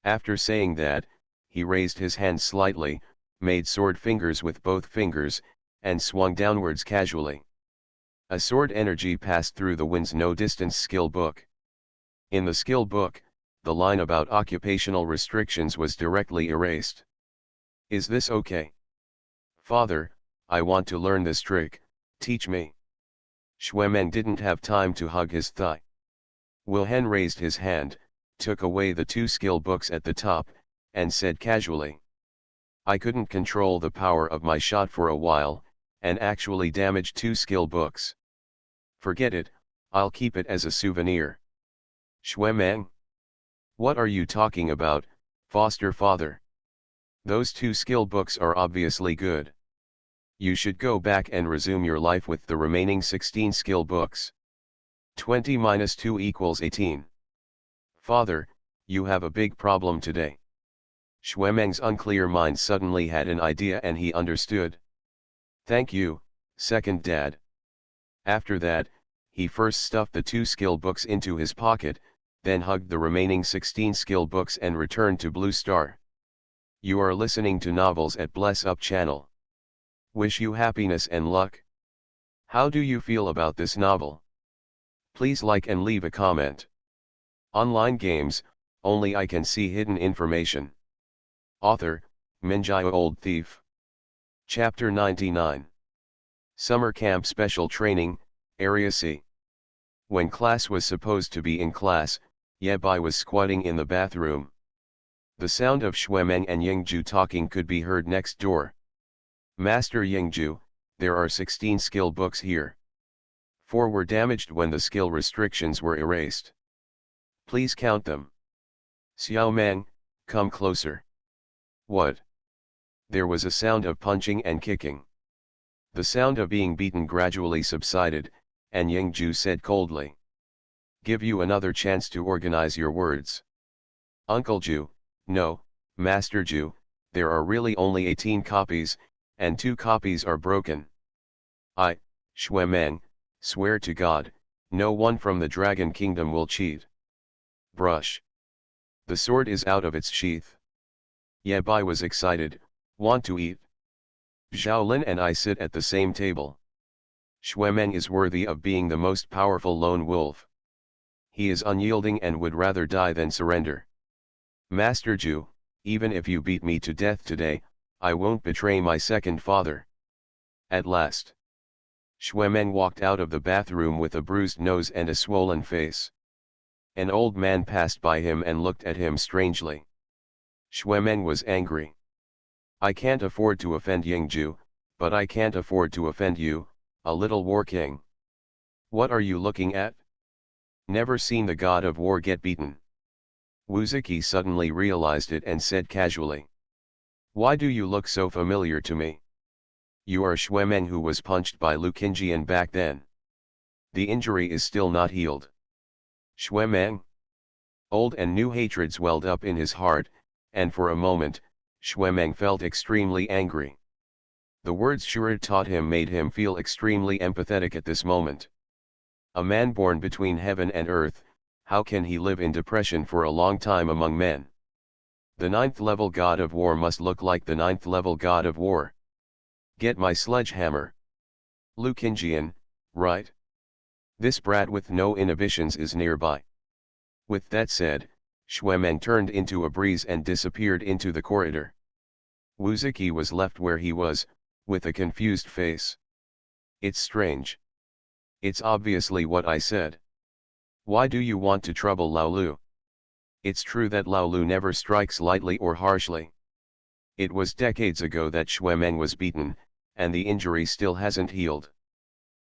A: After saying that, he raised his hand slightly, made sword fingers with both fingers, and swung downwards casually. A sword energy passed through the wind's no distance skill book. In the skill book, the line about occupational restrictions was directly erased. Is this okay? Father, I want to learn this trick, teach me. Xuemeng didn't have time to hug his thigh. Wuhan raised his hand, took away the 2 skill books at the top, and said casually. I couldn't control the power of my shot for a while, and actually damaged 2 skill books. Forget it, I'll keep it as a souvenir. Xuemeng? What are you talking about, foster father? Those 2 skill books are obviously good. You should go back and resume your life with the remaining 16 skill books. 20 minus 2 equals 18. Father, you have a big problem today. Xuemeng's unclear mind suddenly had an idea and he understood. Thank you, second dad. After that, he first stuffed the 2 skill books into his pocket, then hugged the remaining 16 skill books and returned to Blue Star. You are listening to Novels at Bless Up channel. Wish you happiness and luck. How do you feel about this novel? Please like and leave a comment. Online games, only I can see hidden information. Author, Minjio Old Thief. Chapter 99. Summer Camp Special Training, Area C. When class was supposed to be in class, Yabai was squatting in the bathroom. The sound of Xuemeng and Yingju talking could be heard next door. Master Yingju, there are 16 skill books here. 4 were damaged when the skill restrictions were erased. Please count them. Xiaomeng, come closer. What? There was a sound of punching and kicking. The sound of being beaten gradually subsided, and Yingju said coldly. Give you another chance to organize your words. Uncle Ju, no, Master Ju, there are really only 18 copies, and 2 copies are broken. I, Xuemeng, swear to God, no one from the Dragon Kingdom will cheat. Brush. The sword is out of its sheath. Ye Bai was excited, want to eat. Zhaolin and I sit at the same table. Xuemeng is worthy of being the most powerful lone wolf. He is unyielding and would rather die than surrender. Master Ju, even if you beat me to death today, I won't betray my second father. At last. Xuemeng walked out of the bathroom with a bruised nose and a swollen face. An old man passed by him and looked at him strangely. Xuemeng was angry. I can't afford to offend Yingju, but I can't afford to offend you, a little war king. What are you looking at? Never seen the god of war get beaten. Wuzuki suddenly realized it and said casually. Why do you look so familiar to me? You are Xuemeng who was punched by Lu Qingjian back then. The injury is still not healed. Xuemeng? Old and new hatreds welled up in his heart, and for a moment, Xuemeng felt extremely angry. The words Shurad taught him made him feel extremely empathetic at this moment. A man born between heaven and earth, how can he live in depression for a long time among men? The 9th level god of war must look like the 9th level god of war. Get my sledgehammer. Lu Qingjian, right? This brat with no inhibitions is nearby. With that said, Xuemeng turned into a breeze and disappeared into the corridor. Wuzuki was left where he was, with a confused face. It's strange. It's obviously what I said. Why do you want to trouble Lao Lu? It's true that Lao Lu never strikes lightly or harshly. It was decades ago that Xuemeng was beaten, and the injury still hasn't healed.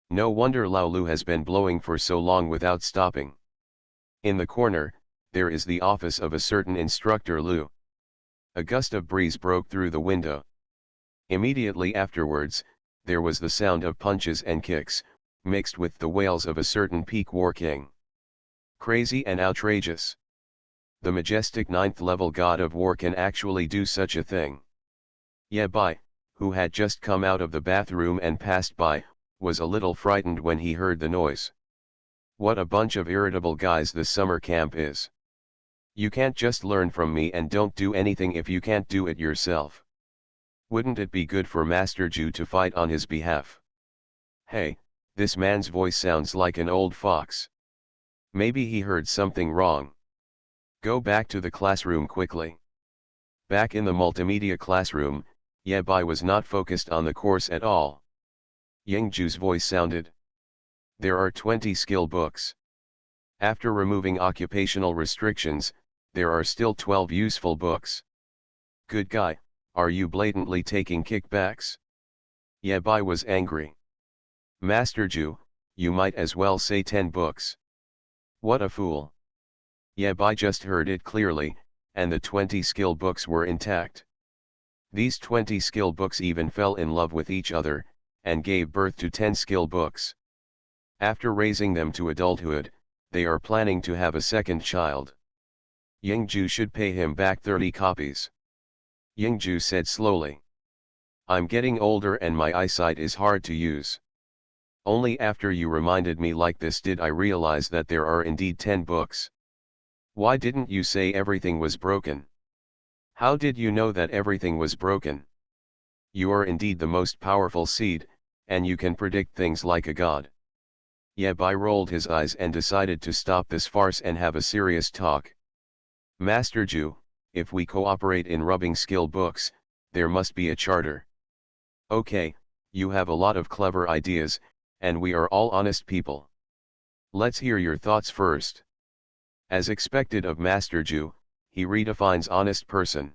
A: No wonder Lao Lu has been blowing for so long without stopping. In the corner, there is the office of a certain instructor Lu. A gust of breeze broke through the window. Immediately afterwards, there was the sound of punches and kicks, mixed with the wails of a certain peak war king. Crazy and outrageous. The majestic 9th level god of war can actually do such a thing. Ye Bai, who had just come out of the bathroom and passed by, was a little frightened when he heard the noise. What a bunch of irritable guys this summer camp is. You can't just learn from me and don't do anything if you can't do it yourself. Wouldn't it be good for Master Ju to fight on his behalf? Hey, this man's voice sounds like an old fox. Maybe he heard something wrong. Go back to the classroom quickly. Back in the multimedia classroom, Ye Bai was not focused on the course at all. Yingju's voice sounded. There are 20 skill books. After removing occupational restrictions, there are still 12 useful books. Good guy, are you blatantly taking kickbacks? Ye Bai was angry. Master Ju, you might as well say 10 books. What a fool. Ye Bai just heard it clearly, and the 20 skill books were intact. These 20 skill books even fell in love with each other, and gave birth to 10 skill books. After raising them to adulthood, they are planning to have a second child. Yingju should pay him back 30 copies. Yingju said slowly. I'm getting older and my eyesight is hard to use. Only after you reminded me like this did I realize that there are indeed 10 books. Why didn't you say everything was broken? How did you know that everything was broken? You are indeed the most powerful seed, and you can predict things like a god. Ye Bai rolled his eyes and decided to stop this farce and have a serious talk. Master Ju, if we cooperate in rubbing skill books, there must be a charter. Okay, you have a lot of clever ideas, and we are all honest people. Let's hear your thoughts first. As expected of Master Ju, he redefines honest person.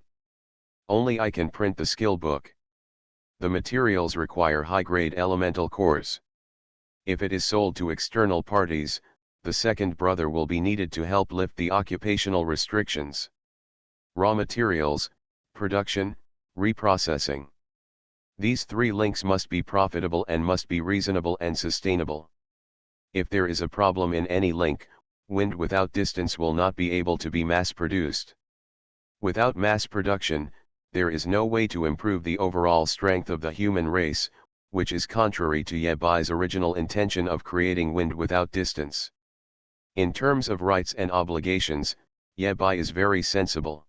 A: Only I can print the skill book. The materials require high-grade elemental cores. If it is sold to external parties, the second brother will be needed to help lift the occupational restrictions. Raw materials, production, reprocessing. These three links must be profitable and must be reasonable and sustainable. If there is a problem in any link, wind without distance will not be able to be mass-produced. Without mass production, there is no way to improve the overall strength of the human race, which is contrary to Yebai's original intention of creating wind without distance. In terms of rights and obligations, Yebai is very sensible.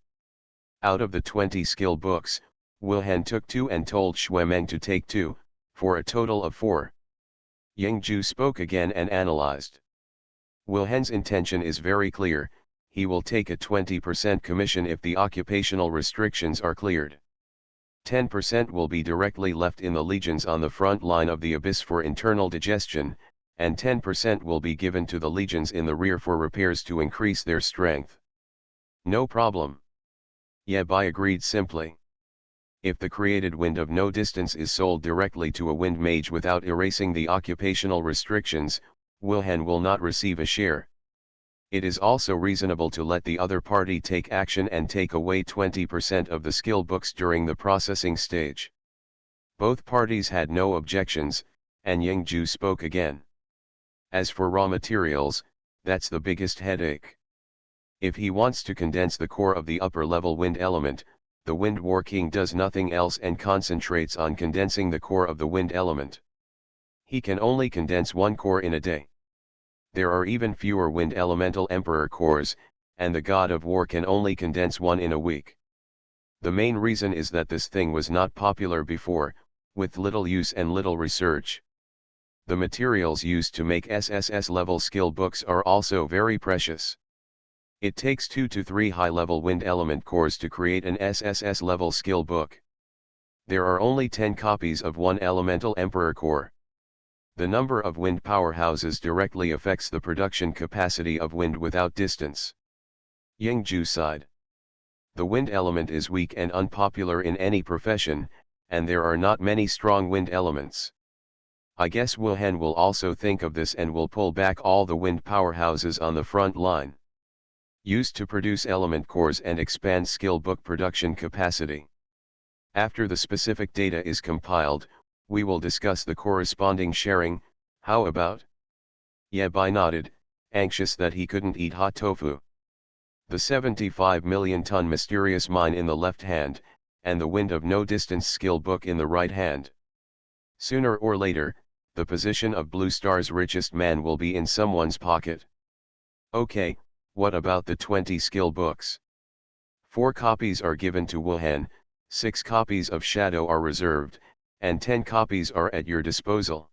A: Out of the 20 skill books, Wilhen took 2 and told Xuemeng to take 2, for a total of 4. Yingju spoke again and analyzed. Wilhen's intention is very clear. He will take a 20% commission if the occupational restrictions are cleared. 10% will be directly left in the legions on the front line of the abyss for internal digestion, and 10% will be given to the legions in the rear for repairs to increase their strength. No problem. Yebai agreed simply. If the created wind of no distance is sold directly to a wind mage without erasing the occupational restrictions, Wilhen will not receive a share. It is also reasonable to let the other party take action and take away 20% of the skill books during the processing stage. Both parties had no objections, and Yingju spoke again. As for raw materials, that's the biggest headache. If he wants to condense the core of the upper-level wind element, the Wind War King does nothing else and concentrates on condensing the core of the wind element. He can only condense one core in a day. There are even fewer wind elemental emperor cores, and the god of war can only condense one in a week. The main reason is that this thing was not popular before, with little use and little research. The materials used to make SSS level skill books are also very precious. It takes 2 to 3 high-level wind element cores to create an SSS level skill book. There are only 10 copies of one elemental emperor core. The number of wind powerhouses directly affects the production capacity of wind without distance. Yingju sighed. The wind element is weak and unpopular in any profession, and there are not many strong wind elements. I guess Wilhen will also think of this and will pull back all the wind powerhouses on the front line, used to produce element cores and expand skill book production capacity. After the specific data is compiled, we will discuss the corresponding sharing. How about? Yebai nodded, anxious that he couldn't eat hot tofu. The 75 million ton mysterious mine in the left hand, and the wind of no distance skill book in the right hand. Sooner or later, the position of Blue Star's richest man will be in someone's pocket. Okay, what about the 20 skill books? 4 copies are given to Wilhen, 6 copies of Shadow are reserved, and 10 copies are at your disposal.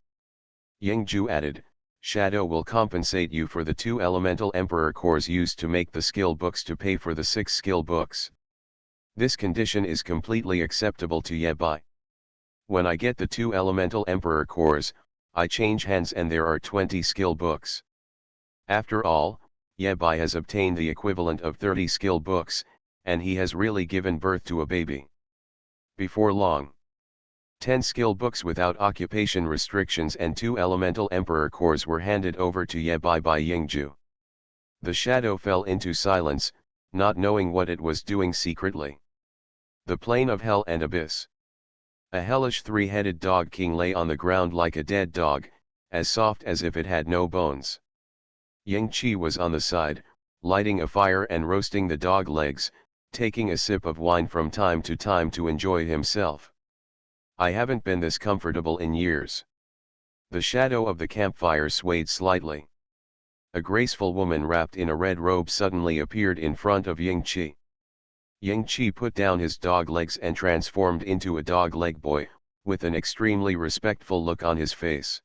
A: Yingju added, Shadow will compensate you for the 2 elemental emperor cores used to make the skill books to pay for the 6 skill books. This condition is completely acceptable to Yebai. When I get the 2 elemental emperor cores, I change hands and there are 20 skill books. After all, Yebai has obtained the equivalent of 30 skill books, and he has really given birth to a baby. Before long, 10 skill books without occupation restrictions and 2 elemental emperor cores were handed over to Yebai by Yingju. The shadow fell into silence, not knowing what it was doing secretly. The plane of hell and abyss. A hellish 3-headed dog king lay on the ground like a dead dog, as soft as if it had no bones. Yingqi was on the side, lighting a fire and roasting the dog legs, taking a sip of wine from time to time to enjoy himself. I haven't been this comfortable in years. The shadow of the campfire swayed slightly. A graceful woman wrapped in a red robe suddenly appeared in front of Yingqi. Yingqi put down his dog legs and transformed into a dog leg boy, with an extremely respectful look on his face.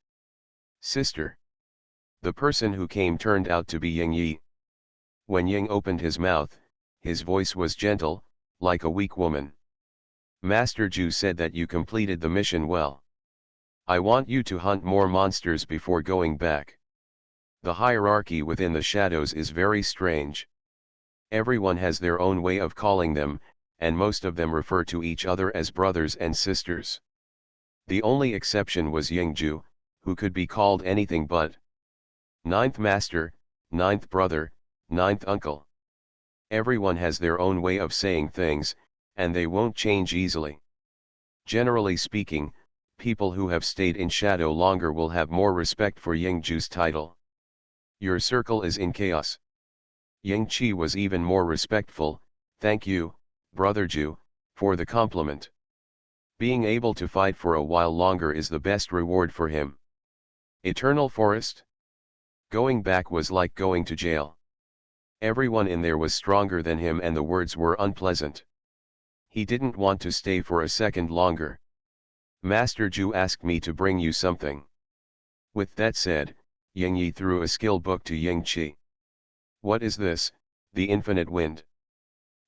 A: Sister. The person who came turned out to be Ying Yi. When Ying opened his mouth, his voice was gentle, like a weak woman. Master Ju said that you completed the mission well. I want you to hunt more monsters before going back. The hierarchy within the shadows is very strange. Everyone has their own way of calling them, and most of them refer to each other as brothers and sisters. The only exception was Yingju, who could be called anything but ninth master, ninth brother, ninth uncle. Everyone has their own way of saying things, and they won't change easily. Generally speaking, people who have stayed in shadow longer will have more respect for Yingju's title. Your circle is in chaos. Yingqi was even more respectful. Thank you, brother Ju, for the compliment. Being able to fight for a while longer is the best reward for him. Eternal forest? Going back was like going to jail. Everyone in there was stronger than him and the words were unpleasant. He didn't want to stay for a second longer. Master Ju asked me to bring you something. With that said, Yingyi threw a skill book to Yingqi. What is this, the infinite wind?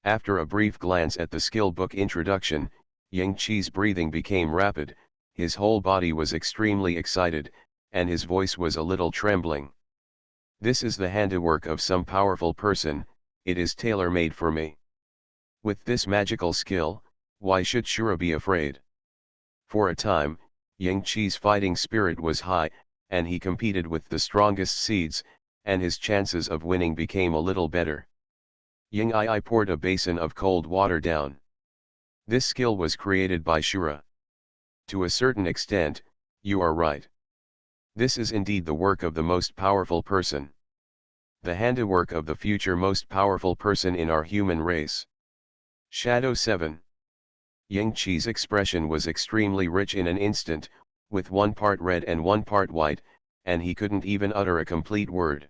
A: After a brief glance at the skill book introduction, Yingqi's breathing became rapid, his whole body was extremely excited, and his voice was a little trembling. This is the handiwork of some powerful person, it is tailor-made for me. With this magical skill, why should Shura be afraid? For a time, Yingqi's fighting spirit was high, and he competed with the strongest seeds, and his chances of winning became a little better. Yingyi poured a basin of cold water down. This skill was created by Shura. To a certain extent, you are right. This is indeed the work of the most powerful person. The handiwork of the future most powerful person in our human race. Shadow 7. Yingqi's expression was extremely rich in an instant, with one part red and one part white, and he couldn't even utter a complete word.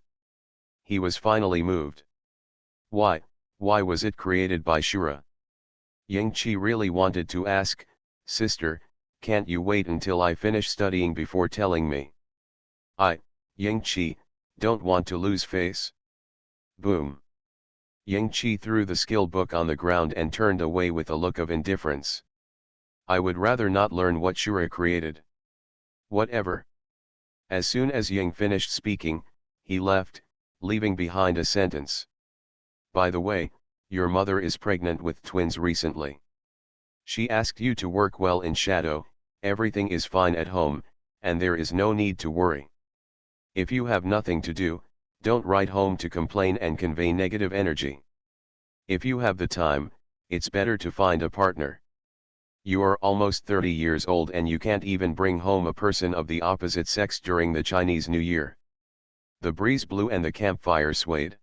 A: He was finally moved. Why was it created by Shura? Yingqi really wanted to ask, sister, can't you wait until I finish studying before telling me? Yingqi, don't want to lose face. Boom. Yingqi threw the skill book on the ground and turned away with a look of indifference. I would rather not learn what Shura created. Whatever. As soon as Ying finished speaking, he left, leaving behind a sentence. By the way, your mother is pregnant with twins recently. She asked you to work well in shadow, everything is fine at home, and there is no need to worry. If you have nothing to do, don't write home to complain and convey negative energy. If you have the time, it's better to find a partner. You are almost 30 years old and you can't even bring home a person of the opposite sex during the Chinese New Year. The breeze blew and the campfire swayed.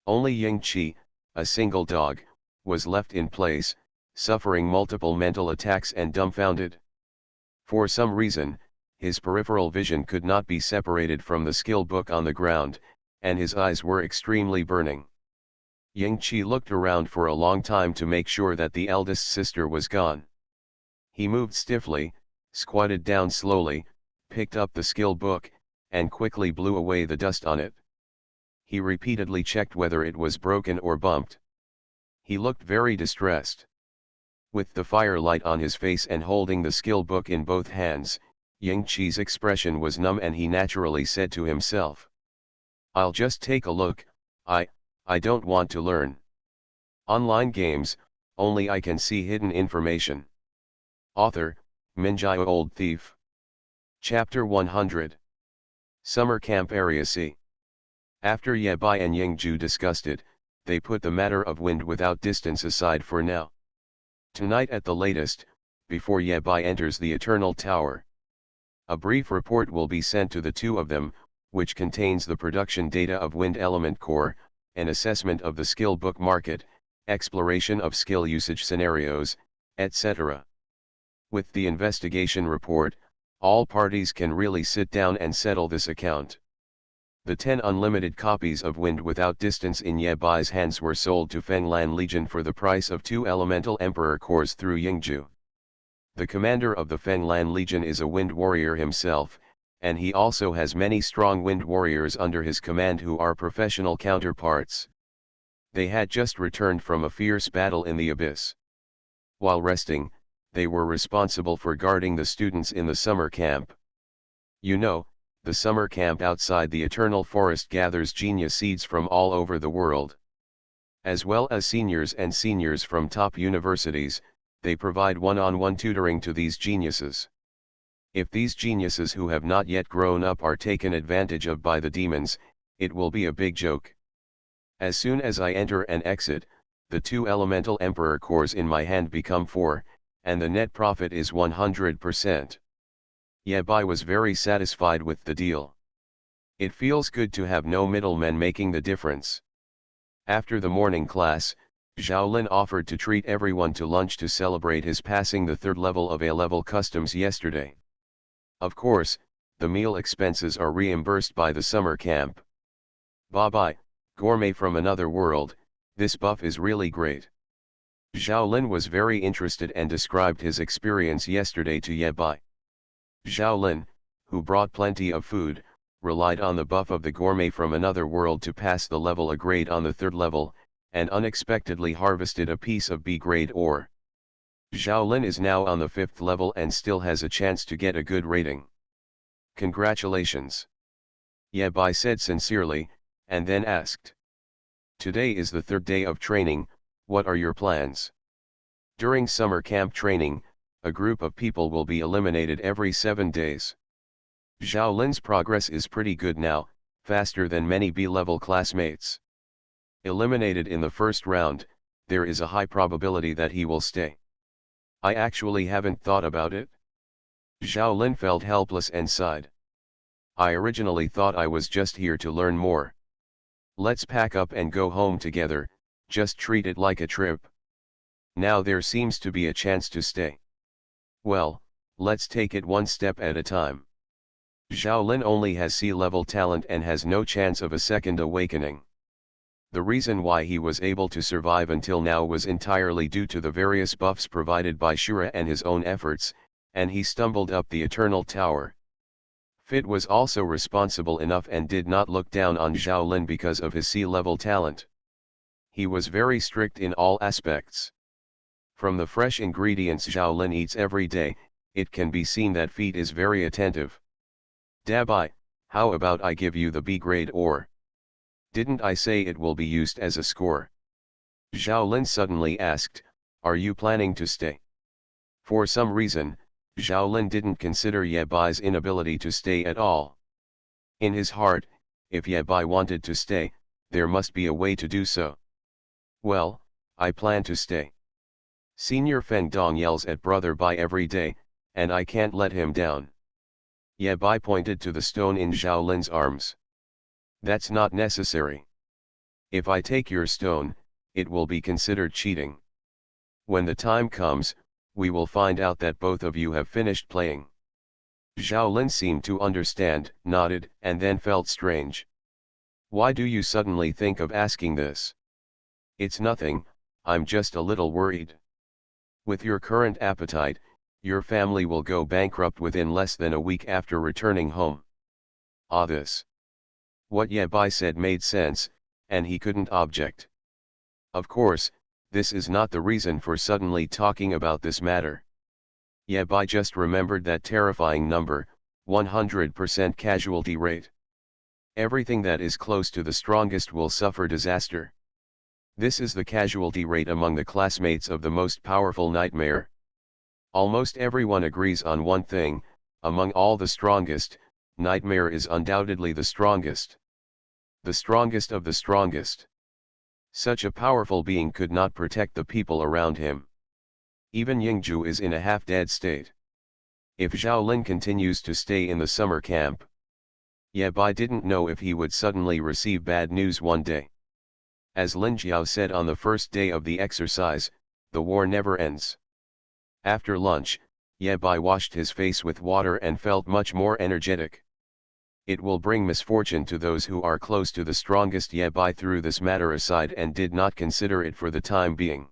A: Only Yingqi, a single dog, was left in place, suffering multiple mental attacks and dumbfounded. For some reason, his peripheral vision could not be separated from the skill book on the ground, and his eyes were extremely burning. Yingqi looked around for a long time to make sure that the eldest sister was gone. He moved stiffly, squatted down slowly, picked up the skill book, and quickly blew away the dust on it. He repeatedly checked whether it was broken or bumped. He looked very distressed. With the firelight on his face and holding the skill book in both hands, Yingqi's expression was numb and he naturally said to himself, I'll just take a look, I don't want to learn. Online games, only I can see hidden information. Author, Minjai Old Thief. Chapter 100. Summer Camp Area C. After Ye Bai and Yingju discussed it, they put the matter of wind without distance aside for now. Tonight at the latest, before Ye Bai enters the Eternal Tower, a brief report will be sent to the two of them, which contains the production data of Wind Element Core, an assessment of the skill book market, exploration of skill usage scenarios, etc. With the investigation report, all parties can really sit down and settle this account. The 10 unlimited copies of Wind Without Distance in Ye Bai's hands were sold to Fenglan Legion for the price of 2 Elemental Emperor cores through Yingju. The commander of the Fenglan Legion is a Wind Warrior himself, and he also has many strong Wind Warriors under his command who are professional counterparts. They had just returned from a fierce battle in the Abyss. While resting, they were responsible for guarding the students in the summer camp. You know, the summer camp outside the Eternal Forest gathers genius seeds from all over the world. As well as seniors and seniors from top universities, they provide one-on-one tutoring to these geniuses. If these geniuses who have not yet grown up are taken advantage of by the demons, it will be a big joke. As soon as I enter and exit, the 2 elemental emperor cores in my hand become 4, and the net profit is 100%. Yabai was very satisfied with the deal. It feels good to have no middlemen making the difference. After the morning class, Zhao offered to treat everyone to lunch to celebrate his passing the 3rd level of A-level customs yesterday. Of course, the meal expenses are reimbursed by the summer camp. Bye-bye, gourmet from another world, this buff is really great. Zhao was very interested and described his experience yesterday to Yabai. Zhao, who brought plenty of food, relied on the buff of the gourmet from another world to pass the level A grade on the 3rd level, and unexpectedly harvested a piece of B grade ore. Zhao is now on the 5th level and still has a chance to get a good rating. Congratulations. Yabai said sincerely, and then asked. Today is the 3rd day of training, what are your plans? During summer camp training, a group of people will be eliminated every 7 days. Zhao progress is pretty good now, faster than many B-level classmates. Eliminated in the first round, there is a high probability that he will stay. I actually haven't thought about it. Zhao felt helpless and sighed. I originally thought I was just here to learn more. Let's pack up and go home together, just treat it like a trip. Now there seems to be a chance to stay. Well, let's take it one step at a time. Zhao only has C-level talent and has no chance of a second awakening. The reason why he was able to survive until now was entirely due to the various buffs provided by Shura and his own efforts, and he stumbled up the Eternal Tower. Fit was also responsible enough and did not look down on Zhao because of his C-level talent. He was very strict in all aspects. From the fresh ingredients Zhao eats every day, it can be seen that Fit is very attentive. Dabai, how about I give you the B-grade ore? Didn't I say it will be used as a score? Zhao suddenly asked, are you planning to stay? For some reason, Zhao didn't consider Yabai's inability to stay at all. In his heart, if Yabai wanted to stay, there must be a way to do so. Well, I plan to stay. Senior Feng Dong yells at Brother Bai every day, and I can't let him down. Yabai pointed to the stone in Zhao arms. That's not necessary. If I take your stone, it will be considered cheating. When the time comes, we will find out that both of you have finished playing. Zhao seemed to understand, nodded, and then felt strange. Why do you suddenly think of asking this? It's nothing, I'm just a little worried. With your current appetite, your family will go bankrupt within less than a week after returning home. This. What Yabai said made sense, and he couldn't object. Of course, this is not the reason for suddenly talking about this matter. Yabai just remembered that terrifying number, 100% casualty rate. Everything that is close to the strongest will suffer disaster. This is the casualty rate among the classmates of the most powerful nightmare. Almost everyone agrees on one thing, among all the strongest, Nightmare is undoubtedly the strongest. The strongest of the strongest. Such a powerful being could not protect the people around him. Even Yingju is in a half-dead state. If Zhao Lin continues to stay in the summer camp, Yabai didn't know if he would suddenly receive bad news one day. As Lin Jiao said on the first day of the exercise, the war never ends. After lunch, Yabai washed his face with water and felt much more energetic. It will bring misfortune to those who are close to the strongest. Yabai threw this matter aside and did not consider it for the time being.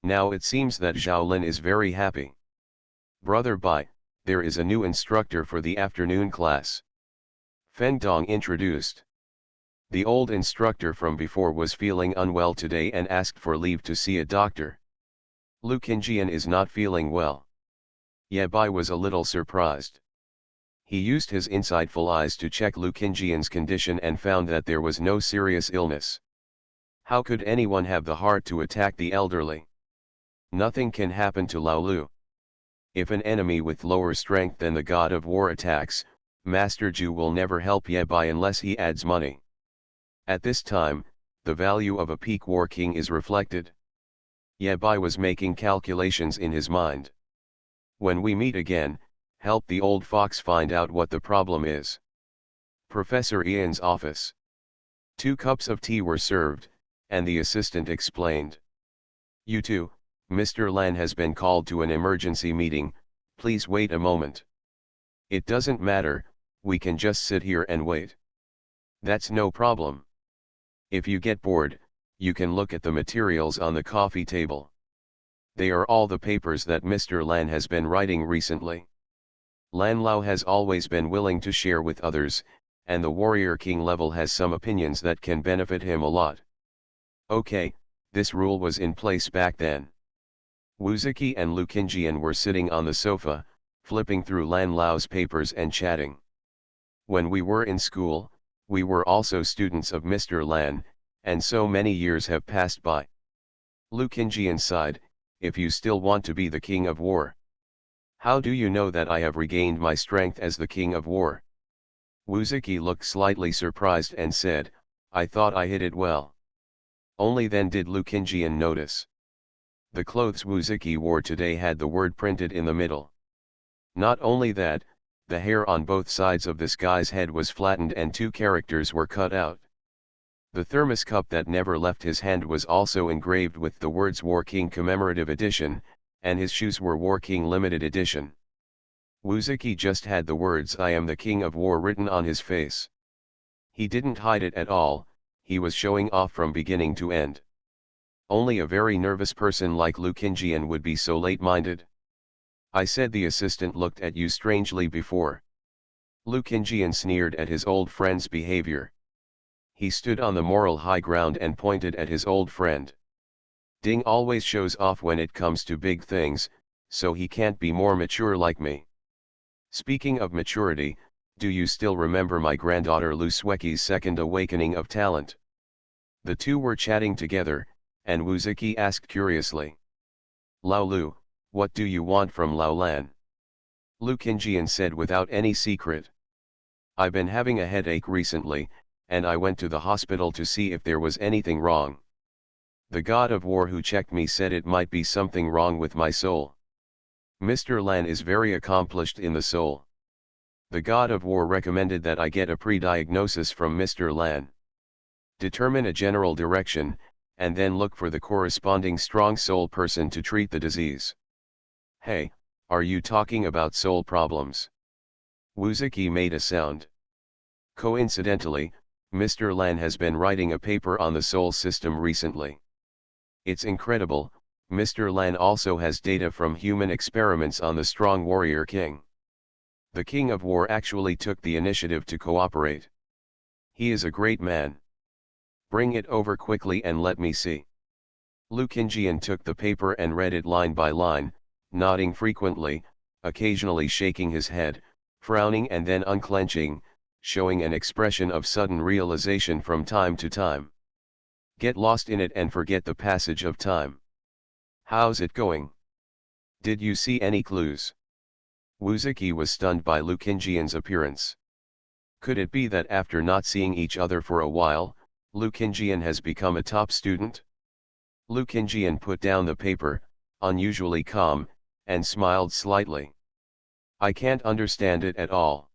A: Now it seems that Zhao Lin is very happy. Brother Bai, there is a new instructor for the afternoon class. Feng Dong introduced. The old instructor from before was feeling unwell today and asked for leave to see a doctor. Lu Qingjian is not feeling well. Yabai was a little surprised. He used his insightful eyes to check Lu Qingjian's condition and found that there was no serious illness. How could anyone have the heart to attack the elderly? Nothing can happen to Lao Lu. If an enemy with lower strength than the god of war attacks, Master Jew will never help Yabai unless he adds money. At this time, the value of a peak war king is reflected. Yabai was making calculations in his mind. When we meet again, help the old fox find out what the problem is. Professor Ian's office. 2 cups of tea were served, and the assistant explained. You two, Mr. Lan has been called to an emergency meeting, please wait a moment. It doesn't matter, we can just sit here and wait. That's no problem. If you get bored, you can look at the materials on the coffee table. They are all the papers that Mr. Lan has been writing recently. Lan Lao has always been willing to share with others, and the warrior king level has some opinions that can benefit him a lot. Okay, this rule was in place back then. Wuzuki and Lu Qingjian were sitting on the sofa, flipping through Lan Lao's papers and chatting. When we were in school, we were also students of Mr. Lan, and so many years have passed by. Lu Qingjian sighed, if you still want to be the king of war. How do you know that I have regained my strength as the king of war? Wuzuki looked slightly surprised and said, I thought I hid it well. Only then did Lu Qingjian notice. The clothes Wuzuki wore today had the word printed in the middle. Not only that, the hair on both sides of this guy's head was flattened and 2 characters were cut out. The thermos cup that never left his hand was also engraved with the words War King Commemorative Edition, and his shoes were War King Limited Edition. Wuzuki just had the words I am the King of War written on his face. He didn't hide it at all, he was showing off from beginning to end. Only a very nervous person like Lu Qingjian would be so late-minded. I said the assistant looked at you strangely before. Lu Qingjian sneered at his old friend's behavior. He stood on the moral high ground and pointed at his old friend. Ding always shows off when it comes to big things, so he can't be more mature like me. Speaking of maturity, do you still remember my granddaughter Lu Sueki's second awakening of talent? The two were chatting together, and Wuzuki asked curiously. Lao Lu, what do you want from Lao Lan? Lu Qingjian said without any secret. I've been having a headache recently, and I went to the hospital to see if there was anything wrong. The god of war who checked me said it might be something wrong with my soul. Mr. Lan is very accomplished in the soul. The god of war recommended that I get a pre-diagnosis from Mr. Lan. Determine a general direction, and then look for the corresponding strong soul person to treat the disease. Hey, are you talking about soul problems? Wuzuki made a sound. Coincidentally, Mr. Lan has been writing a paper on the soul system recently. It's incredible, Mr. Lan also has data from human experiments on the strong warrior king. The king of war actually took the initiative to cooperate. He is a great man. Bring it over quickly and let me see. Lu Qingjian took the paper and read it line by line, nodding frequently, occasionally shaking his head, frowning and then unclenching, showing an expression of sudden realization from time to time. Get lost in it and forget the passage of time. How's it going? Did you see any clues? Wuzuki was stunned by Lu Qingjian's appearance. Could it be that after not seeing each other for a while, Lu Qingjian has become a top student? Lu Qingjian put down the paper, unusually calm, and smiled slightly. I can't understand it at all.